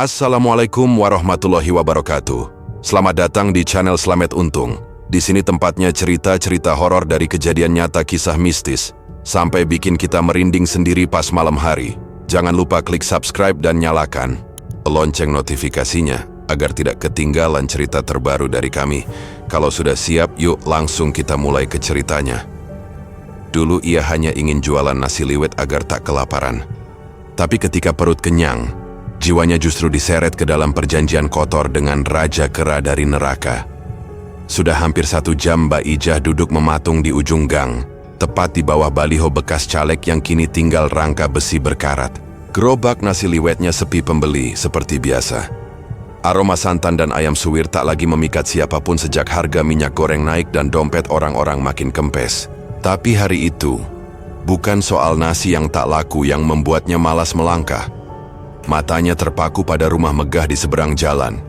Assalamualaikum warahmatullahi wabarakatuh. Selamat datang di channel Slamet Untung. Di sini tempatnya cerita-cerita horor dari kejadian nyata kisah mistis, sampai bikin kita merinding sendiri pas malam hari. Jangan lupa klik subscribe dan nyalakan lonceng notifikasinya, agar tidak ketinggalan cerita terbaru dari kami. Kalau sudah siap, yuk langsung kita mulai ke ceritanya. Dulu ia hanya ingin jualan nasi liwet agar tak kelaparan. Tapi ketika perut kenyang, jiwanya justru diseret ke dalam perjanjian kotor dengan raja kera dari neraka. Sudah hampir 1 jam Mbak Ijah duduk mematung di ujung gang, tepat di bawah baliho bekas caleg yang kini tinggal rangka besi berkarat. Gerobak nasi liwetnya sepi pembeli seperti biasa. Aroma santan dan ayam suwir tak lagi memikat siapapun sejak harga minyak goreng naik dan dompet orang-orang makin kempes. Tapi hari itu, bukan soal nasi yang tak laku yang membuatnya malas melangkah. Matanya terpaku pada rumah megah di seberang jalan.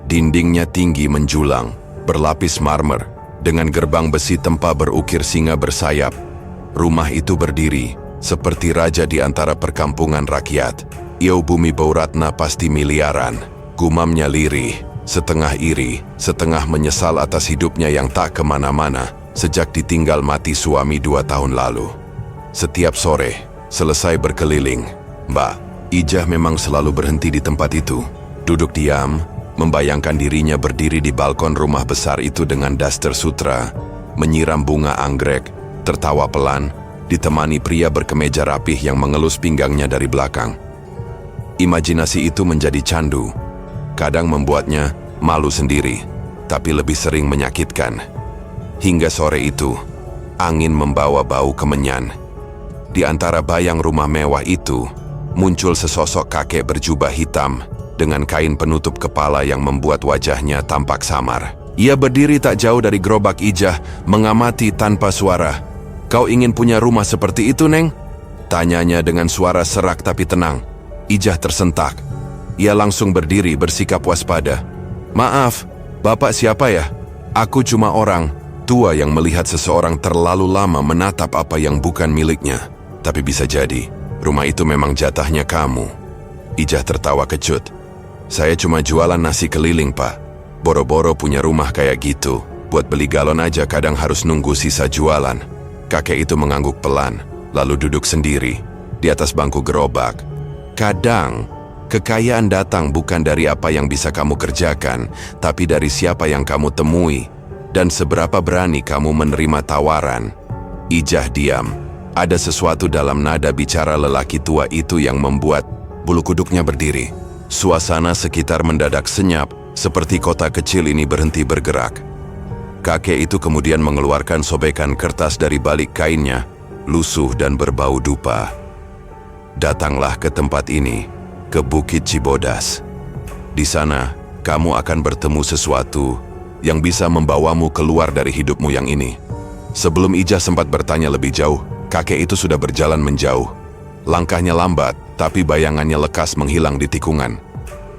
Dindingnya tinggi menjulang, berlapis marmer, dengan gerbang besi tempa berukir singa bersayap. Rumah itu berdiri, seperti raja di antara perkampungan rakyat. Iau bumi Bauratna pasti miliaran. Gumamnya lirih, setengah iri, setengah menyesal atas hidupnya yang tak kemana-mana, sejak ditinggal mati suami 2 tahun lalu. Setiap sore, selesai berkeliling, Mbak Ijah memang selalu berhenti di tempat itu, duduk diam, membayangkan dirinya berdiri di balkon rumah besar itu dengan daster sutra, menyiram bunga anggrek, tertawa pelan, ditemani pria berkemeja rapih yang mengelus pinggangnya dari belakang. Imajinasi itu menjadi candu, kadang membuatnya malu sendiri, tapi lebih sering menyakitkan. Hingga sore itu, angin membawa bau kemenyan. Di antara bayang rumah mewah itu, muncul sesosok kakek berjubah hitam dengan kain penutup kepala yang membuat wajahnya tampak samar. Ia berdiri tak jauh dari gerobak Ijah, mengamati tanpa suara. "Kau ingin punya rumah seperti itu, Neng?" tanyanya dengan suara serak tapi tenang. Ijah tersentak. Ia langsung berdiri bersikap waspada. "Maaf, Bapak siapa ya? Aku cuma orang tua yang melihat seseorang terlalu lama menatap apa yang bukan miliknya. Tapi bisa jadi rumah itu memang jatahnya kamu." Ijah tertawa kecut. "Saya cuma jualan nasi keliling, Pak. Boro-boro punya rumah kayak gitu. Buat beli galon aja kadang harus nunggu sisa jualan." Kakek itu mengangguk pelan, lalu duduk sendiri di atas bangku gerobak. "Kadang, kekayaan datang bukan dari apa yang bisa kamu kerjakan, tapi dari siapa yang kamu temui, dan seberapa berani kamu menerima tawaran." Ijah diam. Ada sesuatu dalam nada bicara lelaki tua itu yang membuat bulu kuduknya berdiri. Suasana sekitar mendadak senyap, seperti kota kecil ini berhenti bergerak. Kakek itu kemudian mengeluarkan sobekan kertas dari balik kainnya, lusuh dan berbau dupa. "Datanglah ke tempat ini, ke Bukit Cibodas. Di sana, kamu akan bertemu sesuatu yang bisa membawamu keluar dari hidupmu yang ini." Sebelum Ijah sempat bertanya lebih jauh, kakek itu sudah berjalan menjauh. Langkahnya lambat, tapi bayangannya lekas menghilang di tikungan.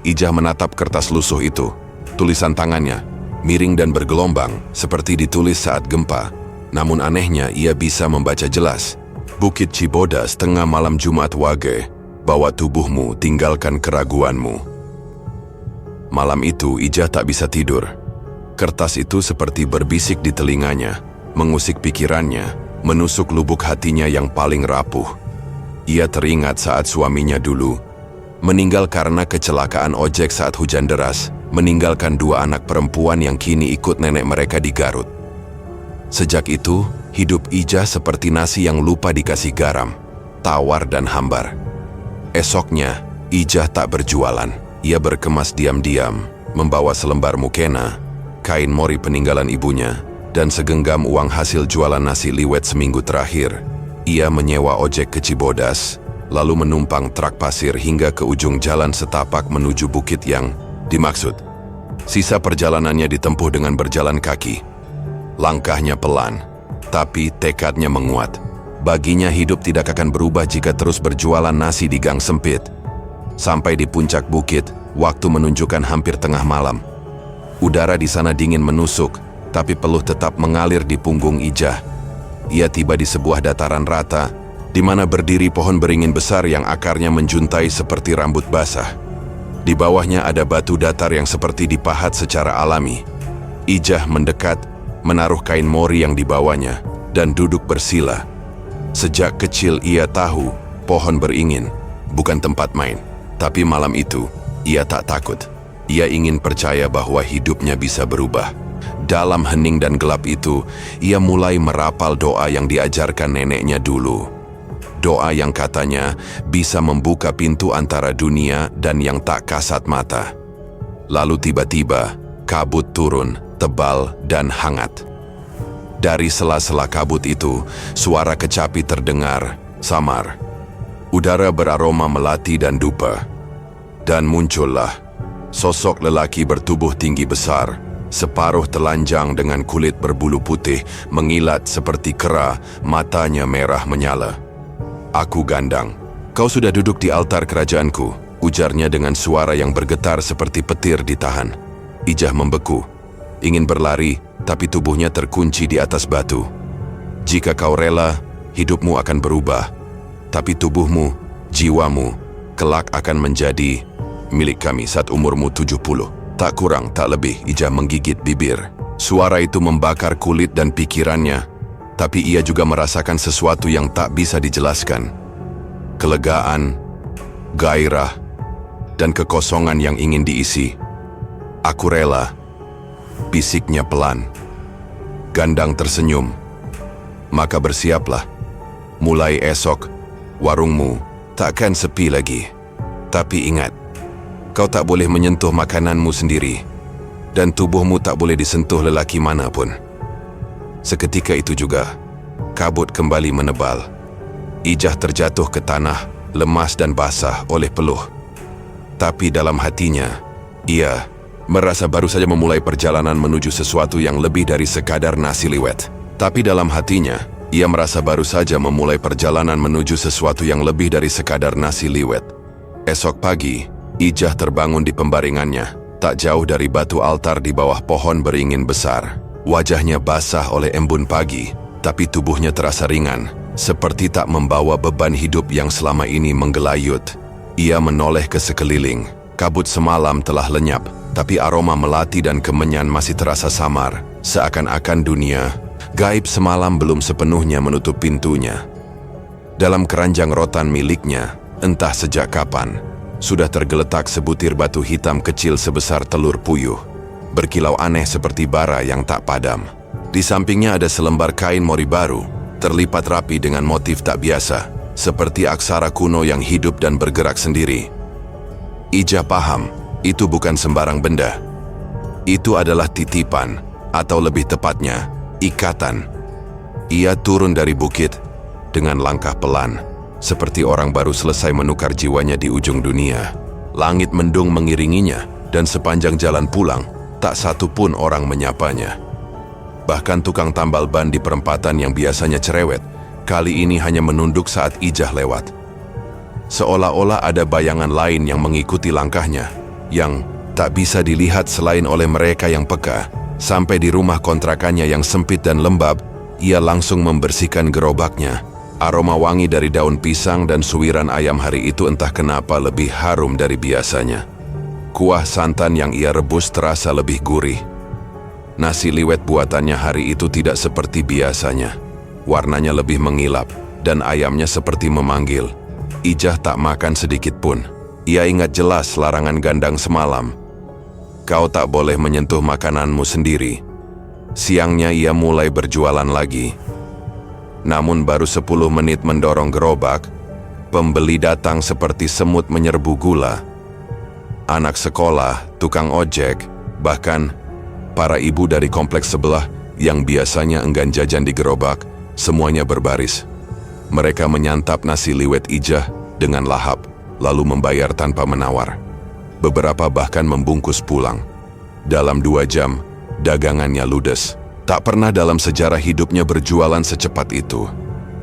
Ijah menatap kertas lusuh itu. Tulisan tangannya, miring dan bergelombang, seperti ditulis saat gempa. Namun anehnya, ia bisa membaca jelas. "Bukit Cibodas, tengah malam Jumat Wage. Bawa tubuhmu, tinggalkan keraguanmu." Malam itu, Ijah tak bisa tidur. Kertas itu seperti berbisik di telinganya, mengusik pikirannya, menusuk lubuk hatinya yang paling rapuh. Ia teringat saat suaminya dulu meninggal karena kecelakaan ojek saat hujan deras, meninggalkan 2 anak perempuan yang kini ikut nenek mereka di Garut. Sejak itu, hidup Ijah seperti nasi yang lupa dikasih garam, tawar dan hambar. Esoknya, Ijah tak berjualan. Ia berkemas diam-diam, membawa selembar mukena, kain mori peninggalan ibunya, dan segenggam uang hasil jualan nasi liwet seminggu terakhir. Ia menyewa ojek ke Cibodas, lalu menumpang truk pasir hingga ke ujung jalan setapak menuju bukit yang dimaksud. Sisa perjalanannya ditempuh dengan berjalan kaki. Langkahnya pelan, tapi tekadnya menguat. Baginya hidup tidak akan berubah jika terus berjualan nasi di gang sempit. Sampai di puncak bukit, waktu menunjukkan hampir tengah malam. Udara di sana dingin menusuk, tapi peluh tetap mengalir di punggung Ijah. Ia tiba di sebuah dataran rata, di mana berdiri pohon beringin besar yang akarnya menjuntai seperti rambut basah. Di bawahnya ada batu datar yang seperti dipahat secara alami. Ijah mendekat, menaruh kain mori yang dibawanya, dan duduk bersila. Sejak kecil ia tahu pohon beringin bukan tempat main. Tapi malam itu, ia tak takut. Ia ingin percaya bahwa hidupnya bisa berubah. Dalam hening dan gelap itu, ia mulai merapal doa yang diajarkan neneknya dulu. Doa yang katanya bisa membuka pintu antara dunia dan yang tak kasat mata. Lalu tiba-tiba, kabut turun, tebal dan hangat. Dari sela-sela kabut itu, suara kecapi terdengar, samar. Udara beraroma melati dan dupa. Dan muncullah sosok lelaki bertubuh tinggi besar, separuh telanjang dengan kulit berbulu putih, mengilat seperti kera, matanya merah menyala. "Aku Gandang. Kau sudah duduk di altar kerajaanku," ujarnya dengan suara yang bergetar seperti petir ditahan. Ijah membeku, ingin berlari, tapi tubuhnya terkunci di atas batu. "Jika kau rela, hidupmu akan berubah. Tapi tubuhmu, jiwamu, kelak akan menjadi milik kami saat umurmu 70. Tak kurang, tak lebih," Ijah menggigit bibir. Suara itu membakar kulit dan pikirannya, tapi ia juga merasakan sesuatu yang tak bisa dijelaskan. Kelegaan, gairah, dan kekosongan yang ingin diisi. "Aku rela," bisiknya pelan. Gandang tersenyum. "Maka bersiaplah. Mulai esok, warungmu takkan sepi lagi. Tapi ingat, kau tak boleh menyentuh makananmu sendiri, dan tubuhmu tak boleh disentuh lelaki manapun." Seketika itu juga, kabut kembali menebal. Ijah terjatuh ke tanah, lemas dan basah oleh peluh. Tapi dalam hatinya, ia merasa baru saja memulai perjalanan menuju sesuatu yang lebih dari sekadar nasi liwet. Tapi dalam hatinya, ia merasa baru saja memulai perjalanan menuju sesuatu yang lebih dari sekadar nasi liwet. Esok pagi, Ijah terbangun di pembaringannya, tak jauh dari batu altar di bawah pohon beringin besar. Wajahnya basah oleh embun pagi, tapi tubuhnya terasa ringan, seperti tak membawa beban hidup yang selama ini menggelayut. Ia menoleh ke sekeliling. Kabut semalam telah lenyap, tapi aroma melati dan kemenyan masih terasa samar, seakan-akan dunia gaib semalam belum sepenuhnya menutup pintunya. Dalam keranjang rotan miliknya, entah sejak kapan, sudah tergeletak sebutir batu hitam kecil sebesar telur puyuh, berkilau aneh seperti bara yang tak padam. Di sampingnya ada selembar kain mori baru, terlipat rapi dengan motif tak biasa, seperti aksara kuno yang hidup dan bergerak sendiri. Ijah paham, itu bukan sembarang benda. Itu adalah titipan, atau lebih tepatnya, ikatan. Ia turun dari bukit dengan langkah pelan, seperti orang baru selesai menukar jiwanya di ujung dunia. Langit mendung mengiringinya, dan sepanjang jalan pulang, tak satu pun orang menyapanya. Bahkan tukang tambal ban di perempatan yang biasanya cerewet, kali ini hanya menunduk saat Ijah lewat. Seolah-olah ada bayangan lain yang mengikuti langkahnya, yang tak bisa dilihat selain oleh mereka yang peka. Sampai di rumah kontrakannya yang sempit dan lembab, ia langsung membersihkan gerobaknya. Aroma wangi dari daun pisang dan suwiran ayam hari itu entah kenapa lebih harum dari biasanya. Kuah santan yang ia rebus terasa lebih gurih. Nasi liwet buatannya hari itu tidak seperti biasanya. Warnanya lebih mengilap, dan ayamnya seperti memanggil. Ijah tak makan sedikit pun. Ia ingat jelas larangan Gandang semalam. "Kau tak boleh menyentuh makananmu sendiri." Siangnya ia mulai berjualan lagi. Namun baru 10 menit mendorong gerobak, pembeli datang seperti semut menyerbu gula. Anak sekolah, tukang ojek, bahkan para ibu dari kompleks sebelah yang biasanya enggan jajan di gerobak, semuanya berbaris. Mereka menyantap nasi liwet Ijah dengan lahap, lalu membayar tanpa menawar. Beberapa bahkan membungkus pulang. Dalam 2 jam, dagangannya ludes. Tak pernah dalam sejarah hidupnya berjualan secepat itu.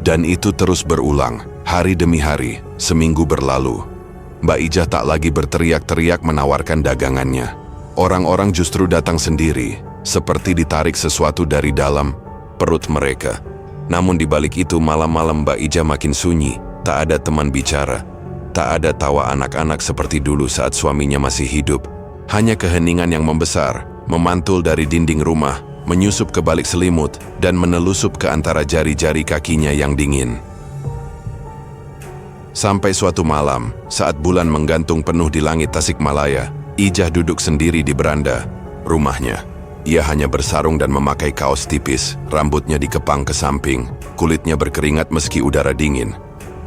Dan itu terus berulang, hari demi hari, seminggu berlalu. Mbak Ijah tak lagi berteriak-teriak menawarkan dagangannya. Orang-orang justru datang sendiri, seperti ditarik sesuatu dari dalam perut mereka. Namun di balik itu malam-malam Mbak Ijah makin sunyi, tak ada teman bicara. Tak ada tawa anak-anak seperti dulu saat suaminya masih hidup. Hanya keheningan yang membesar, memantul dari dinding rumah, menyusup ke balik selimut, dan menelusup ke antara jari-jari kakinya yang dingin. Sampai suatu malam, saat bulan menggantung penuh di langit Tasikmalaya, Ijah duduk sendiri di beranda rumahnya. Ia hanya bersarung dan memakai kaos tipis, rambutnya dikepang ke samping, kulitnya berkeringat meski udara dingin.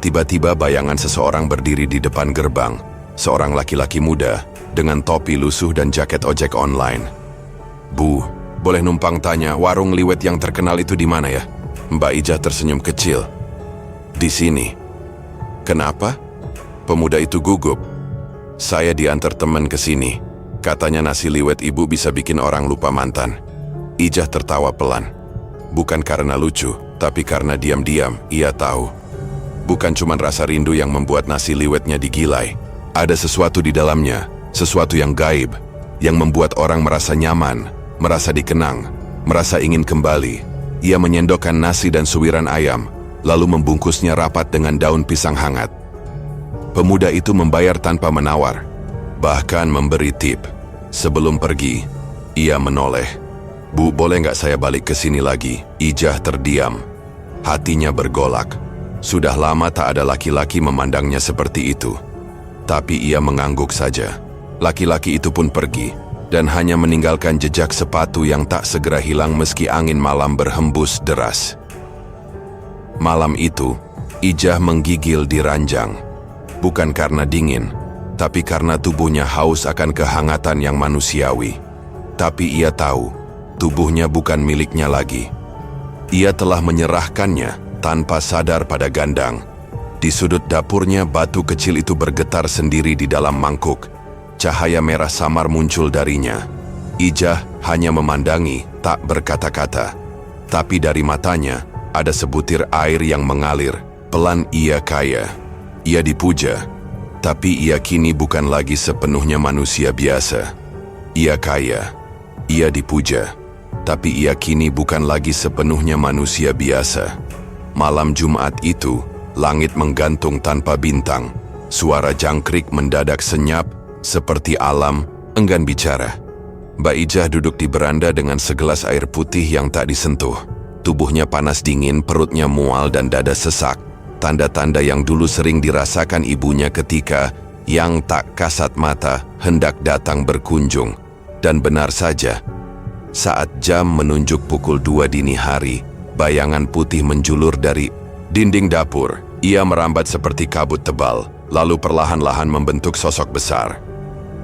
Tiba-tiba bayangan seseorang berdiri di depan gerbang, seorang laki-laki muda dengan topi lusuh dan jaket ojek online. "Bu, boleh numpang tanya, warung liwet yang terkenal itu di mana ya?" Mbak Ijah tersenyum kecil. "Di sini." "Kenapa?" Pemuda itu gugup. "Saya diantar teman ke sini. Katanya nasi liwet ibu bisa bikin orang lupa mantan." Ijah tertawa pelan. Bukan karena lucu, tapi karena diam-diam ia tahu. Bukan cuma rasa rindu yang membuat nasi liwetnya digilai. Ada sesuatu di dalamnya, sesuatu yang gaib, yang membuat orang merasa nyaman, merasa dikenang, merasa ingin kembali. Ia menyendokkan nasi dan suwiran ayam, lalu membungkusnya rapat dengan daun pisang hangat. Pemuda itu membayar tanpa menawar, bahkan memberi tip. Sebelum pergi, ia menoleh. "Bu, boleh nggak saya balik ke sini lagi?" Ijah terdiam. Hatinya bergolak. Sudah lama tak ada laki-laki memandangnya seperti itu. Tapi ia mengangguk saja. Laki-laki itu pun pergi, dan hanya meninggalkan jejak sepatu yang tak segera hilang meski angin malam berhembus deras. Malam itu, Ijah menggigil di ranjang. Bukan karena dingin, tapi karena tubuhnya haus akan kehangatan yang manusiawi. Tapi ia tahu, tubuhnya bukan miliknya lagi. Ia telah menyerahkannya tanpa sadar pada Gandang. Di sudut dapurnya, batu kecil itu bergetar sendiri di dalam mangkuk. Cahaya merah samar muncul darinya. Ijah hanya memandangi, tak berkata-kata. Tapi dari matanya, ada sebutir air yang mengalir. Pelan ia kaya. Ia dipuja. Tapi ia kini bukan lagi sepenuhnya manusia biasa. Ia kaya. Ia dipuja. Tapi ia kini bukan lagi sepenuhnya manusia biasa. Malam Jumat itu, langit menggantung tanpa bintang. Suara jangkrik mendadak senyap, seperti alam enggan bicara. Mbak Ijah duduk di beranda dengan segelas air putih yang tak disentuh. Tubuhnya panas dingin, perutnya mual dan dada sesak. Tanda-tanda yang dulu sering dirasakan ibunya ketika yang tak kasat mata hendak datang berkunjung. Dan benar saja, saat jam menunjuk pukul 2 dini hari, bayangan putih menjulur dari dinding dapur. Ia merambat seperti kabut tebal, lalu perlahan-lahan membentuk sosok besar.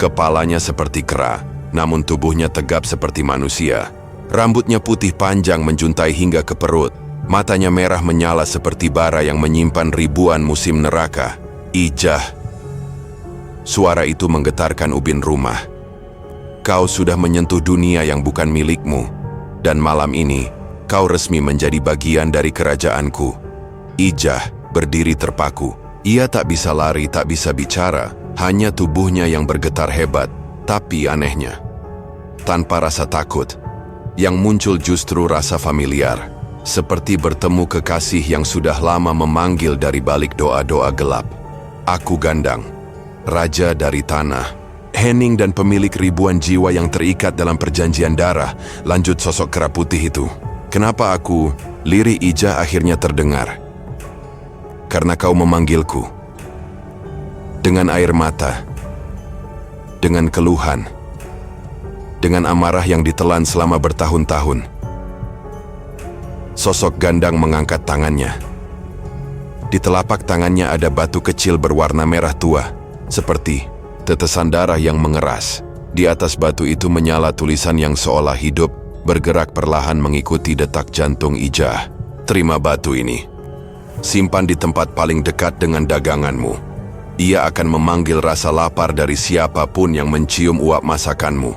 Kepalanya seperti kera, namun tubuhnya tegap seperti manusia. Rambutnya putih panjang menjuntai hingga ke perut. Matanya merah menyala seperti bara yang menyimpan ribuan musim neraka. "Ijah." Suara itu menggetarkan ubin rumah. "Kau sudah menyentuh dunia yang bukan milikmu, dan malam ini kau resmi menjadi bagian dari kerajaanku." Ijah berdiri terpaku. Ia tak bisa lari, tak bisa bicara, hanya tubuhnya yang bergetar hebat. Tapi anehnya, tanpa rasa takut, yang muncul justru rasa familiar, seperti bertemu kekasih yang sudah lama memanggil dari balik doa-doa gelap. "Aku Gandang, raja dari tanah, hening dan pemilik ribuan jiwa yang terikat dalam perjanjian darah," lanjut sosok kera putih itu. "Kenapa aku?" Lirih Ijah akhirnya terdengar. "Karena kau memanggilku. Dengan air mata. Dengan keluhan. Dengan amarah yang ditelan selama bertahun-tahun." Sosok Gandang mengangkat tangannya. Di telapak tangannya ada batu kecil berwarna merah tua, seperti tetesan darah yang mengeras. Di atas batu itu menyala tulisan yang seolah hidup, bergerak perlahan mengikuti detak jantung Ijah. "Terima batu ini. Simpan di tempat paling dekat dengan daganganmu. Ia akan memanggil rasa lapar dari siapapun yang mencium uap masakanmu.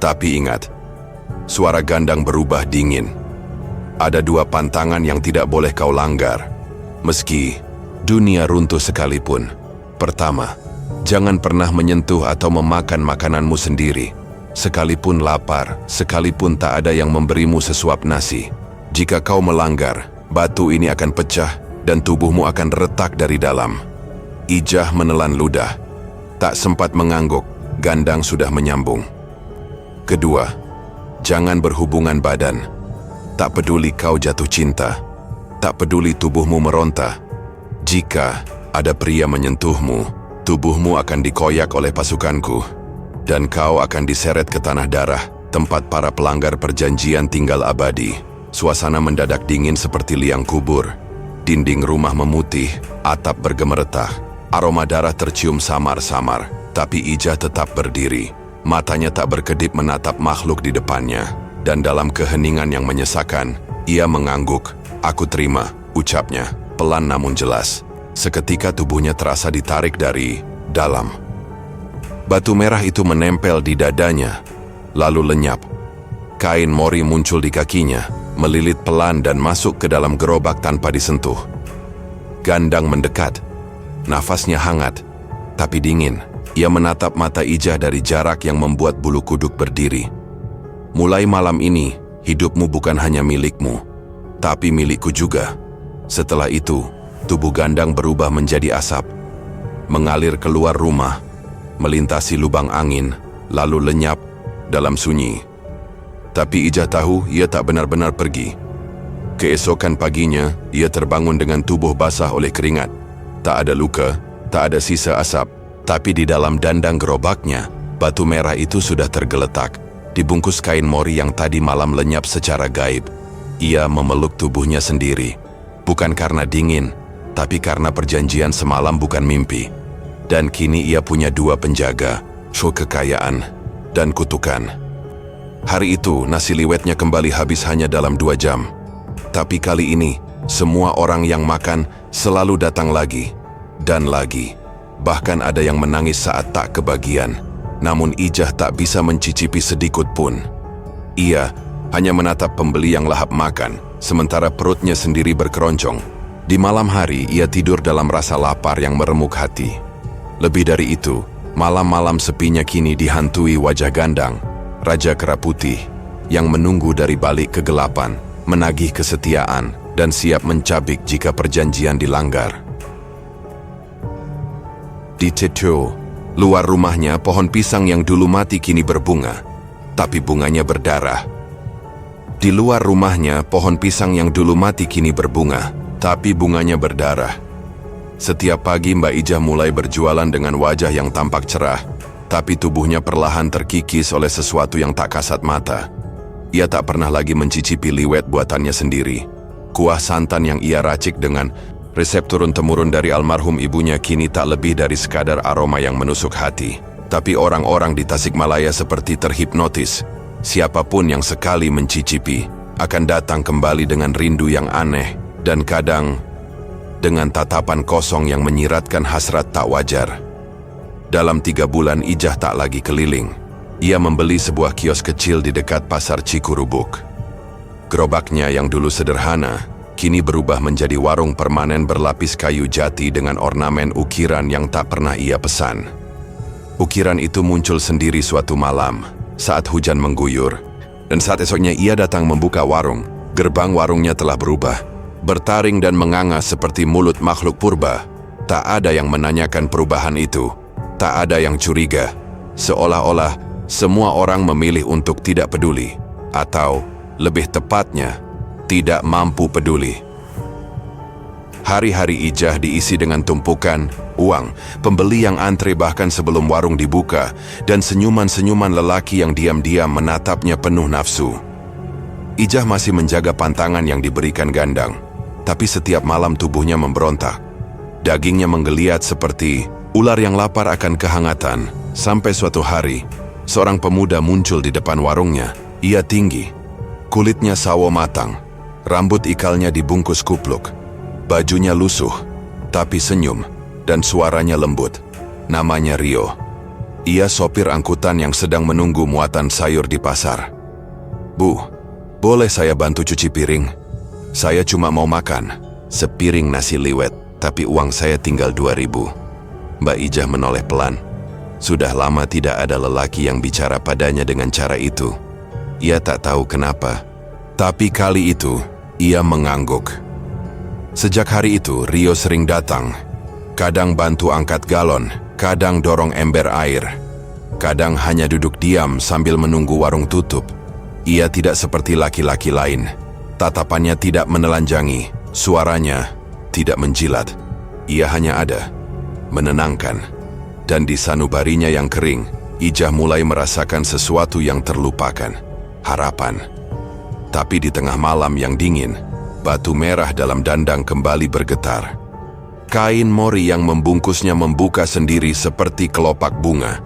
Tapi ingat," suara Gandang berubah dingin. "Ada 2 pantangan yang tidak boleh kau langgar, meski dunia runtuh sekalipun. Pertama, jangan pernah menyentuh atau memakan makananmu sendiri. Sekalipun lapar, sekalipun tak ada yang memberimu sesuap nasi. Jika kau melanggar, batu ini akan pecah dan tubuhmu akan retak dari dalam. Ijah menelan ludah. Tak sempat mengangguk, Gandang sudah menyambung. Kedua, jangan berhubungan badan. Tak peduli kau jatuh cinta. Tak peduli tubuhmu meronta. Jika ada pria menyentuhmu, tubuhmu akan dikoyak oleh pasukanku. Dan kau akan diseret ke tanah darah, tempat para pelanggar perjanjian tinggal abadi. Suasana mendadak dingin seperti liang kubur. Dinding rumah memutih, atap bergemeretah. Aroma darah tercium samar-samar, tapi Ijah tetap berdiri. Matanya tak berkedip menatap makhluk di depannya. Dan dalam keheningan yang menyesakan, ia mengangguk. "Aku terima," ucapnya, pelan namun jelas. Seketika tubuhnya terasa ditarik dari dalam. Batu merah itu menempel di dadanya, lalu lenyap. Kain mori muncul di kakinya, melilit pelan dan masuk ke dalam gerobak tanpa disentuh. Gandang mendekat. Nafasnya hangat, tapi dingin. Ia menatap mata Ijah dari jarak yang membuat bulu kuduk berdiri. "Mulai malam ini, hidupmu bukan hanya milikmu, tapi milikku juga." Setelah itu, tubuh Gandang berubah menjadi asap, mengalir keluar rumah, melintasi lubang angin, lalu lenyap dalam sunyi. Tapi Ijah tahu ia tak benar-benar pergi. Keesokan paginya, ia terbangun dengan tubuh basah oleh keringat. Tak ada luka, tak ada sisa asap. Tapi di dalam dandang gerobaknya, batu merah itu sudah tergeletak, dibungkus kain mori yang tadi malam lenyap secara gaib. Ia memeluk tubuhnya sendiri, bukan karena dingin, tapi karena perjanjian semalam bukan mimpi. Dan kini ia punya dua penjaga, kekayaan dan kutukan. Hari itu, nasi liwetnya kembali habis hanya dalam 2 jam. Tapi kali ini, semua orang yang makan selalu datang lagi dan lagi. Bahkan ada yang menangis saat tak kebagian. Namun Ijah tak bisa mencicipi sedikit pun. Ia hanya menatap pembeli yang lahap makan, sementara perutnya sendiri berkeroncong. Di malam hari, ia tidur dalam rasa lapar yang meremuk hati. Lebih dari itu, malam-malam sepinya kini dihantui wajah Gandang, Raja Kera Putih, yang menunggu dari balik kegelapan, menagih kesetiaan, dan siap mencabik jika perjanjian dilanggar. Di Teto, luar rumahnya, pohon pisang yang dulu mati kini berbunga, tapi bunganya berdarah. Di luar rumahnya, pohon pisang yang dulu mati kini berbunga, tapi bunganya berdarah. Setiap pagi Mbak Ijah mulai berjualan dengan wajah yang tampak cerah, tapi tubuhnya perlahan terkikis oleh sesuatu yang tak kasat mata. Ia tak pernah lagi mencicipi liwet buatannya sendiri. Kuah santan yang ia racik dengan resep turun-temurun dari almarhum ibunya kini tak lebih dari sekadar aroma yang menusuk hati. Tapi orang-orang di Tasikmalaya seperti terhipnotis. Siapapun yang sekali mencicipi akan datang kembali dengan rindu yang aneh dan kadang dengan tatapan kosong yang menyiratkan hasrat tak wajar. Dalam 3 bulan Ijah tak lagi keliling. Ia membeli sebuah kios kecil di dekat pasar Cikurubuk. Gerobaknya yang dulu sederhana kini berubah menjadi warung permanen berlapis kayu jati dengan ornamen ukiran yang tak pernah ia pesan. Ukiran itu muncul sendiri suatu malam, saat hujan mengguyur. Dan saat esoknya ia datang membuka warung, gerbang warungnya telah berubah. Bertaring dan menganga seperti mulut makhluk purba. Tak ada yang menanyakan perubahan itu. Tak ada yang curiga. Seolah-olah semua orang memilih untuk tidak peduli. Atau, lebih tepatnya, tidak mampu peduli. Hari-hari Ijah diisi dengan tumpukan uang, pembeli yang antre bahkan sebelum warung dibuka, dan senyuman-senyuman lelaki yang diam-diam menatapnya penuh nafsu. Ijah masih menjaga pantangan yang diberikan Gandang, tapi setiap malam tubuhnya memberontak. Dagingnya menggeliat seperti ular yang lapar akan kehangatan, sampai suatu hari, seorang pemuda muncul di depan warungnya. Ia tinggi, kulitnya sawo matang, rambut ikalnya dibungkus kupluk, bajunya lusuh, tapi senyum, dan suaranya lembut. Namanya Rio. Ia sopir angkutan yang sedang menunggu muatan sayur di pasar. "Bu, boleh saya bantu cuci piring? Saya cuma mau makan sepiring nasi liwet, tapi uang saya tinggal 2.000. Mbak Ijah menoleh pelan. Sudah lama tidak ada lelaki yang bicara padanya dengan cara itu. Ia tak tahu kenapa, tapi kali itu ia mengangguk. Sejak hari itu, Rio sering datang. Kadang bantu angkat galon, kadang dorong ember air. Kadang hanya duduk diam sambil menunggu warung tutup. Ia tidak seperti laki-laki lain. Tatapannya tidak menelanjangi, suaranya tidak menjilat. Ia hanya ada, menenangkan. Dan di sanubarinya yang kering, Ijah mulai merasakan sesuatu yang terlupakan, harapan. Tapi di tengah malam yang dingin, batu merah dalam dandang kembali bergetar. Kain mori yang membungkusnya membuka sendiri seperti kelopak bunga.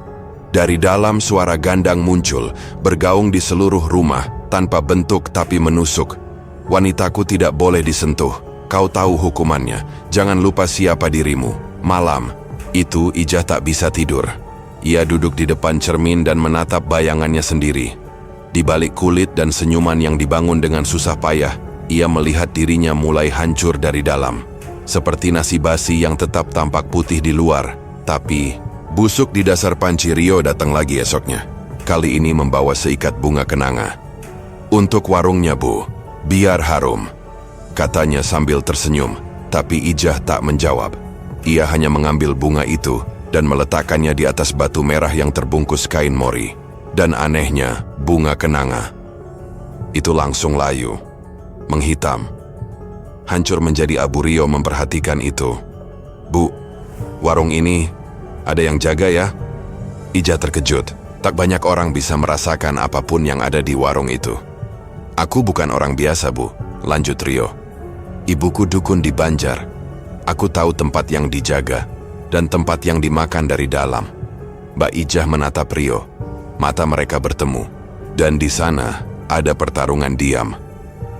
Dari dalam suara gandang muncul, bergaung di seluruh rumah, tanpa bentuk tapi menusuk. Wanitaku tidak boleh disentuh, kau tahu hukumannya, jangan lupa siapa dirimu. Malam itu Ijah tak bisa tidur. Ia duduk di depan cermin dan menatap bayangannya sendiri. Di balik kulit dan senyuman yang dibangun dengan susah payah, ia melihat dirinya mulai hancur dari dalam. Seperti nasi basi yang tetap tampak putih di luar, tapi busuk di dasar panci. Rio datang lagi esoknya. Kali ini membawa seikat bunga kenanga. Untuk warungnya, Bu, biar harum, katanya sambil tersenyum, tapi Ijah tak menjawab. Ia hanya mengambil bunga itu dan meletakkannya di atas batu merah yang terbungkus kain mori. Dan anehnya, bunga kenanga itu langsung layu, menghitam, hancur menjadi abu. Rio memperhatikan itu. Bu, warung ini ada yang jaga ya? Ijah terkejut. Tak banyak orang bisa merasakan apapun yang ada di warung itu. Aku bukan orang biasa, Bu, lanjut Rio. Ibuku dukun di Banjar. Aku tahu tempat yang dijaga dan tempat yang dimakan dari dalam. Mbak Ijah menatap Rio. Mata mereka bertemu. Dan di sana ada pertarungan diam.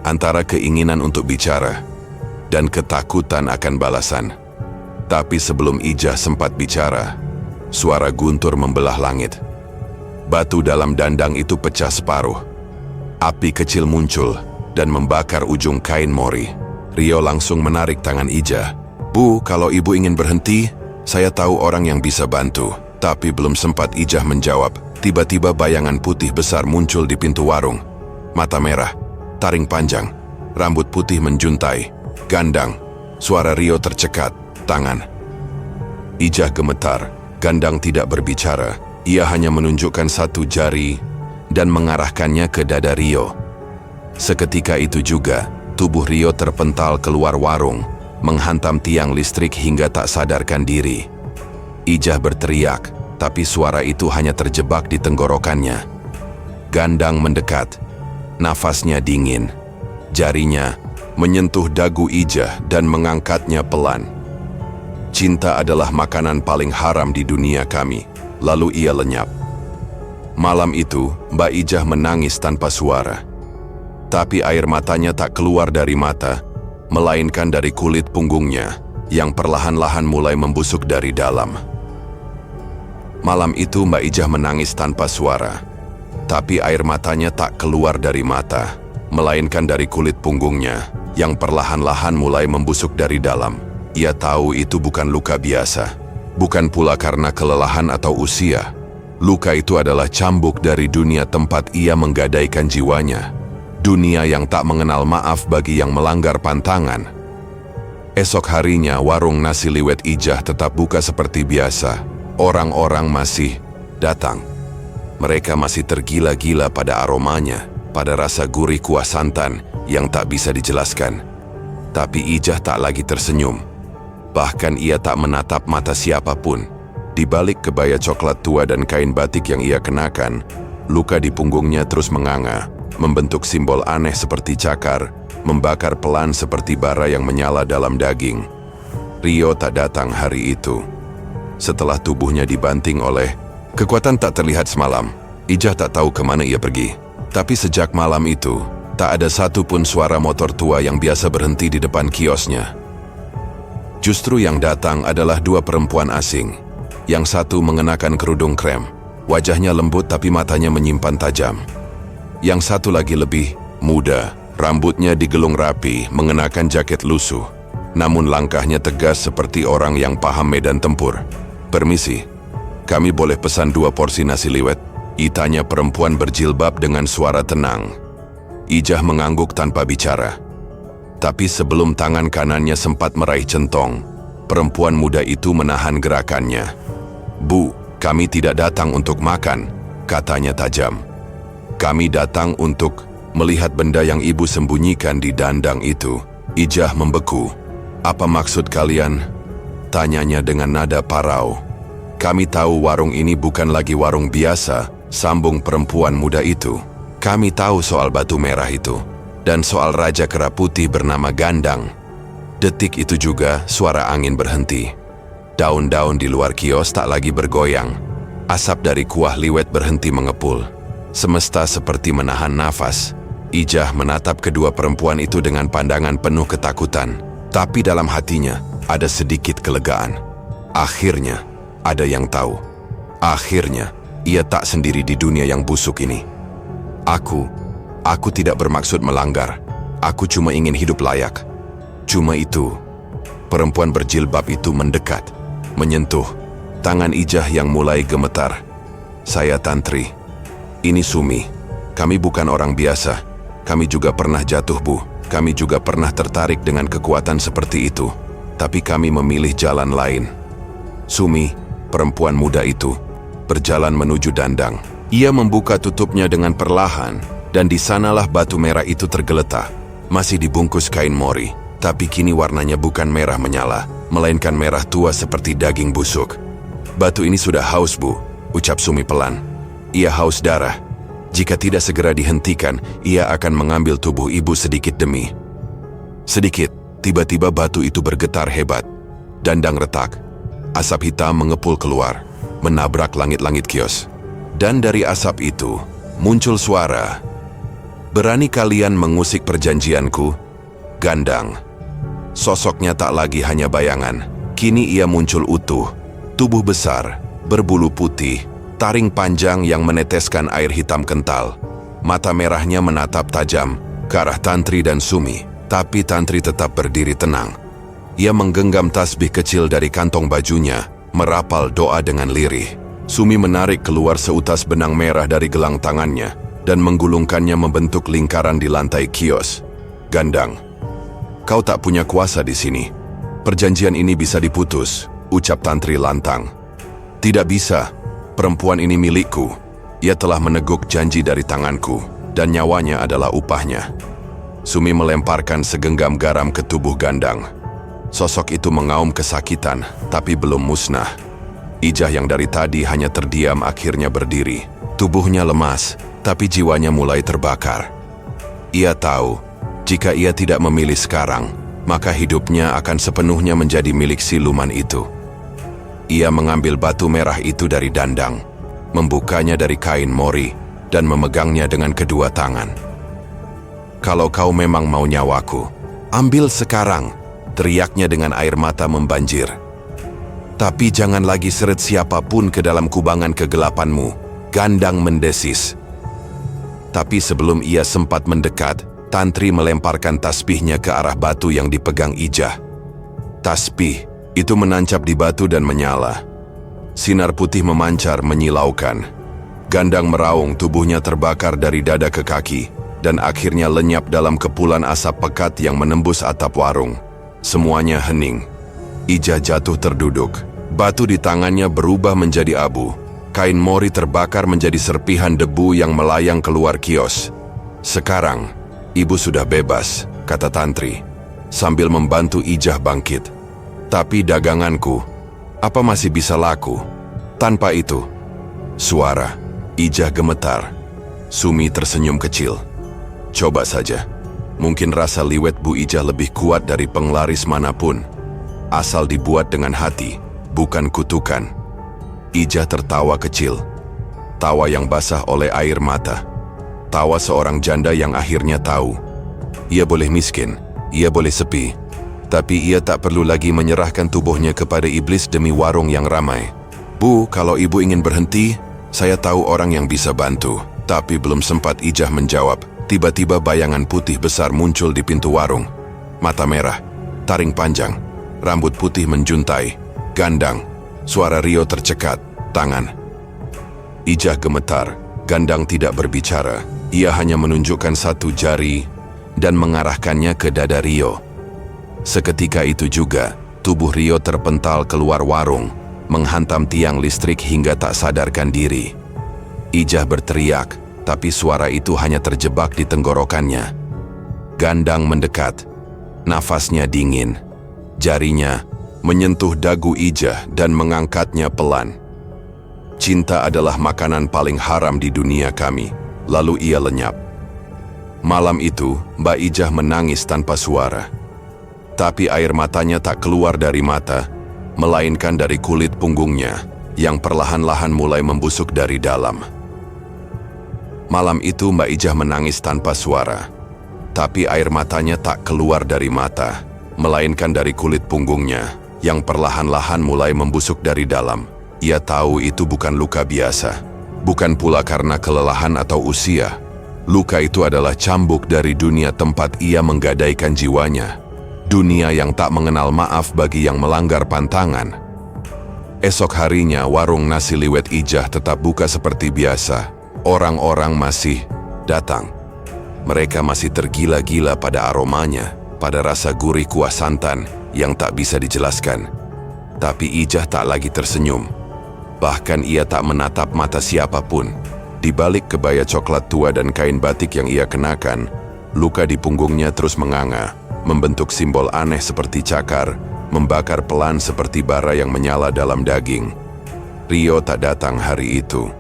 Antara keinginan untuk bicara dan ketakutan akan balasan. Tapi sebelum Ijah sempat bicara, suara guntur membelah langit. Batu dalam dandang itu pecah separuh. Api kecil muncul dan membakar ujung kain mori. Rio langsung menarik tangan Ijah. Bu, kalau ibu ingin berhenti, saya tahu orang yang bisa bantu. Tapi belum sempat Ijah menjawab, tiba-tiba bayangan putih besar muncul di pintu warung. Mata merah, taring panjang, rambut putih menjuntai, gandang. Suara Rio tercekat, tangan. Ijah gemetar, gandang tidak berbicara. Ia hanya menunjukkan satu jari dan mengarahkannya ke dada Rio. Seketika itu juga, tubuh Rio terpental keluar warung, menghantam tiang listrik hingga tak sadarkan diri. Ijah berteriak, tapi suara itu hanya terjebak di tenggorokannya. Gandang mendekat, nafasnya dingin. Jarinya menyentuh dagu Ijah dan mengangkatnya pelan. Cinta adalah makanan paling haram di dunia kami. Lalu ia lenyap. Malam itu, Mbak Ijah menangis tanpa suara. Tapi air matanya tak keluar dari mata, melainkan dari kulit punggungnya, yang perlahan-lahan mulai membusuk dari dalam. Malam itu Mbak Ijah menangis tanpa suara. Tapi air matanya tak keluar dari mata, melainkan dari kulit punggungnya, yang perlahan-lahan mulai membusuk dari dalam. Ia tahu itu bukan luka biasa. Bukan pula karena kelelahan atau usia. Luka itu adalah cambuk dari dunia tempat ia menggadaikan jiwanya. Dunia yang tak mengenal maaf bagi yang melanggar pantangan. Esok harinya warung nasi liwet Ijah tetap buka seperti biasa. Orang-orang masih datang. Mereka masih tergila-gila pada aromanya, pada rasa gurih kuah santan yang tak bisa dijelaskan. Tapi Ijah tak lagi tersenyum. Bahkan ia tak menatap mata siapapun. Di balik kebaya coklat tua dan kain batik yang ia kenakan, luka di punggungnya terus menganga, membentuk simbol aneh seperti cakar, membakar pelan seperti bara yang menyala dalam daging. Rio tak datang hari itu. Setelah tubuhnya dibanting oleh kekuatan tak terlihat semalam, Ijah tak tahu kemana ia pergi. Tapi sejak malam itu, tak ada satupun suara motor tua yang biasa berhenti di depan kiosnya. Justru yang datang adalah dua perempuan asing. Yang satu mengenakan kerudung krem, wajahnya lembut tapi matanya menyimpan tajam. Yang satu lagi lebih muda, rambutnya digelung rapi, mengenakan jaket lusuh. Namun langkahnya tegas seperti orang yang paham medan tempur. Permisi, kami boleh pesan 2 porsi nasi liwet? Tanya perempuan berjilbab dengan suara tenang. Ijah mengangguk tanpa bicara. Tapi sebelum tangan kanannya sempat meraih centong, Perempuan muda itu menahan gerakannya. "Bu, kami tidak datang untuk makan," katanya tajam. "Kami datang untuk melihat benda yang ibu sembunyikan di dandang itu." Ijah membeku. "Apa maksud kalian?" tanyanya dengan nada parau. "Kami tahu warung ini bukan lagi warung biasa," sambung perempuan muda itu. "Kami tahu soal batu merah itu, dan soal raja kera putih bernama Gandang." Detik itu juga suara angin berhenti. Daun-daun di luar kios tak lagi bergoyang. Asap dari kuah liwet berhenti mengepul. Semesta seperti menahan nafas. Ijah menatap kedua perempuan itu dengan pandangan penuh ketakutan. Tapi dalam hatinya ada sedikit kelegaan. Akhirnya ada yang tahu. Akhirnya ia tak sendiri di dunia yang busuk ini. Aku tidak bermaksud melanggar. Aku cuma ingin hidup layak. Cuma itu." Perempuan berjilbab itu mendekat, menyentuh tangan Ijah yang mulai gemetar. "Saya Tantri. Ini Sumi. Kami bukan orang biasa. Kami juga pernah jatuh, Bu. Kami juga pernah tertarik dengan kekuatan seperti itu. Tapi kami memilih jalan lain." Sumi, perempuan muda itu, berjalan menuju dandang. Ia membuka tutupnya dengan perlahan, dan di sanalah batu merah itu tergeletak, masih dibungkus kain mori. Tapi kini warnanya bukan merah menyala, melainkan merah tua seperti daging busuk. "Batu ini sudah haus, Bu," ucap Sumi pelan. "Ia haus darah. Jika tidak segera dihentikan, ia akan mengambil tubuh ibu sedikit demi sedikit." Tiba-tiba batu itu bergetar hebat. Dandang retak. Asap hitam mengepul keluar, menabrak langit-langit kios. Dan dari asap itu muncul suara, "Berani kalian mengusik perjanjianku, Gandang?" Sosoknya tak lagi hanya bayangan. Kini ia muncul utuh. Tubuh besar, berbulu putih, taring panjang yang meneteskan air hitam kental. Mata merahnya menatap tajam ke arah Tantri dan Sumi. Tapi Tantri tetap berdiri tenang. Ia menggenggam tasbih kecil dari kantong bajunya, merapal doa dengan lirih. Sumi menarik keluar seutas benang merah dari gelang tangannya dan menggulungkannya membentuk lingkaran di lantai kios. "Gandang, kau tak punya kuasa di sini. Perjanjian ini bisa diputus," ucap Tantri lantang. "Tidak bisa. Perempuan ini milikku. Ia telah meneguk janji dari tanganku, dan nyawanya adalah upahnya." Sumi melemparkan segenggam garam ke tubuh Gandang. Sosok itu mengaum kesakitan, tapi belum musnah. Ijah yang dari tadi hanya terdiam akhirnya berdiri. Tubuhnya lemas, tapi jiwanya mulai terbakar. Ia tahu, jika ia tidak memilih sekarang, maka hidupnya akan sepenuhnya menjadi milik siluman itu. Ia mengambil batu merah itu dari dandang, membukanya dari kain mori, dan memegangnya dengan kedua tangan. "Kalau kau memang mau nyawaku, ambil sekarang," teriaknya dengan air mata membanjir. "Tapi jangan lagi seret siapapun ke dalam kubangan kegelapanmu," Gandang mendesis. Tapi sebelum ia sempat mendekat, Tantri melemparkan tasbihnya ke arah batu yang dipegang Ijah. Tasbih itu menancap di batu dan menyala. Sinar putih memancar menyilaukan. Gandang meraung, tubuhnya terbakar dari dada ke kaki, dan akhirnya lenyap dalam kepulan asap pekat yang menembus atap warung. Semuanya hening. Ijah jatuh terduduk. Batu di tangannya berubah menjadi abu. Kain mori terbakar menjadi serpihan debu yang melayang keluar kios. "Sekarang, ibu sudah bebas," kata Tantri, sambil membantu Ijah bangkit. "Tapi daganganku, apa masih bisa laku tanpa itu?" Suara Ijah gemetar. Sumi tersenyum kecil. "Coba saja. Mungkin rasa liwet Bu Ijah lebih kuat dari penglaris manapun. Asal dibuat dengan hati, bukan kutukan." Ijah tertawa kecil. Tawa yang basah oleh air mata. Tawa seorang janda yang akhirnya tahu. Ia boleh miskin, ia boleh sepi, tapi ia tak perlu lagi menyerahkan tubuhnya kepada iblis demi warung yang ramai. "Bu, kalau ibu ingin berhenti, saya tahu orang yang bisa bantu." Tapi belum sempat Ijah menjawab, tiba-tiba bayangan putih besar muncul di pintu warung. Mata merah, taring panjang, rambut putih menjuntai. "Gandang." Suara Rio tercekat, tangan. Ijah gemetar. Gandang tidak berbicara. Ia hanya menunjukkan satu jari dan mengarahkannya ke dada Rio. Seketika itu juga, Tubuh Rio terpental keluar warung, menghantam tiang listrik hingga tak sadarkan diri. Ijah berteriak, tapi suara itu hanya terjebak di tenggorokannya. Gandang mendekat. Nafasnya dingin. Jarinya menyentuh dagu Ijah dan mengangkatnya pelan. Cinta adalah makanan paling haram di dunia kami. Lalu ia lenyap. Malam itu, Mbak Ijah menangis tanpa suara. Tapi air matanya tak keluar dari mata, melainkan dari kulit punggungnya, yang perlahan-lahan mulai membusuk dari dalam. Malam itu Mbak Ijah menangis tanpa suara. Tapi air matanya tak keluar dari mata, melainkan dari kulit punggungnya, yang perlahan-lahan mulai membusuk dari dalam. Ia tahu itu bukan luka biasa. Bukan pula karena kelelahan atau usia. Luka itu adalah cambuk dari dunia tempat ia menggadaikan jiwanya. Dunia yang tak mengenal maaf bagi yang melanggar pantangan. Esok harinya warung nasi liwet Ijah tetap buka seperti biasa. Orang-orang masih datang. Mereka masih tergila-gila pada aromanya, pada rasa gurih kuah santan yang tak bisa dijelaskan. Tapi Ijah tak lagi tersenyum. Bahkan ia tak menatap mata siapapun. Di balik kebaya coklat tua dan kain batik yang ia kenakan, luka di punggungnya terus menganga, membentuk simbol aneh seperti cakar, membakar pelan seperti bara yang menyala dalam daging. Rio tak datang hari itu.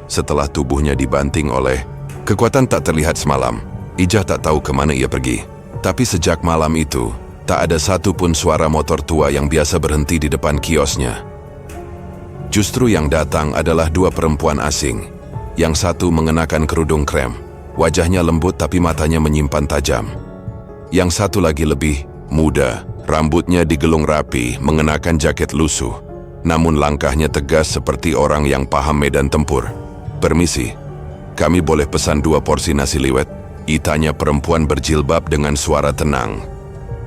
Setelah tubuhnya dibanting oleh kekuatan tak terlihat semalam, Ijah tak tahu kemana ia pergi. Tapi sejak malam itu, tak ada satupun suara motor tua yang biasa berhenti di depan kiosnya. Justru yang datang adalah dua perempuan asing. Yang satu mengenakan kerudung krem, wajahnya lembut tapi matanya menyimpan tajam. Yang satu lagi lebih muda, rambutnya digelung rapi, mengenakan jaket lusuh. Namun langkahnya tegas seperti orang yang paham medan tempur. "Permisi, kami boleh pesan 2 porsi nasi liwet?" Tanya perempuan berjilbab dengan suara tenang.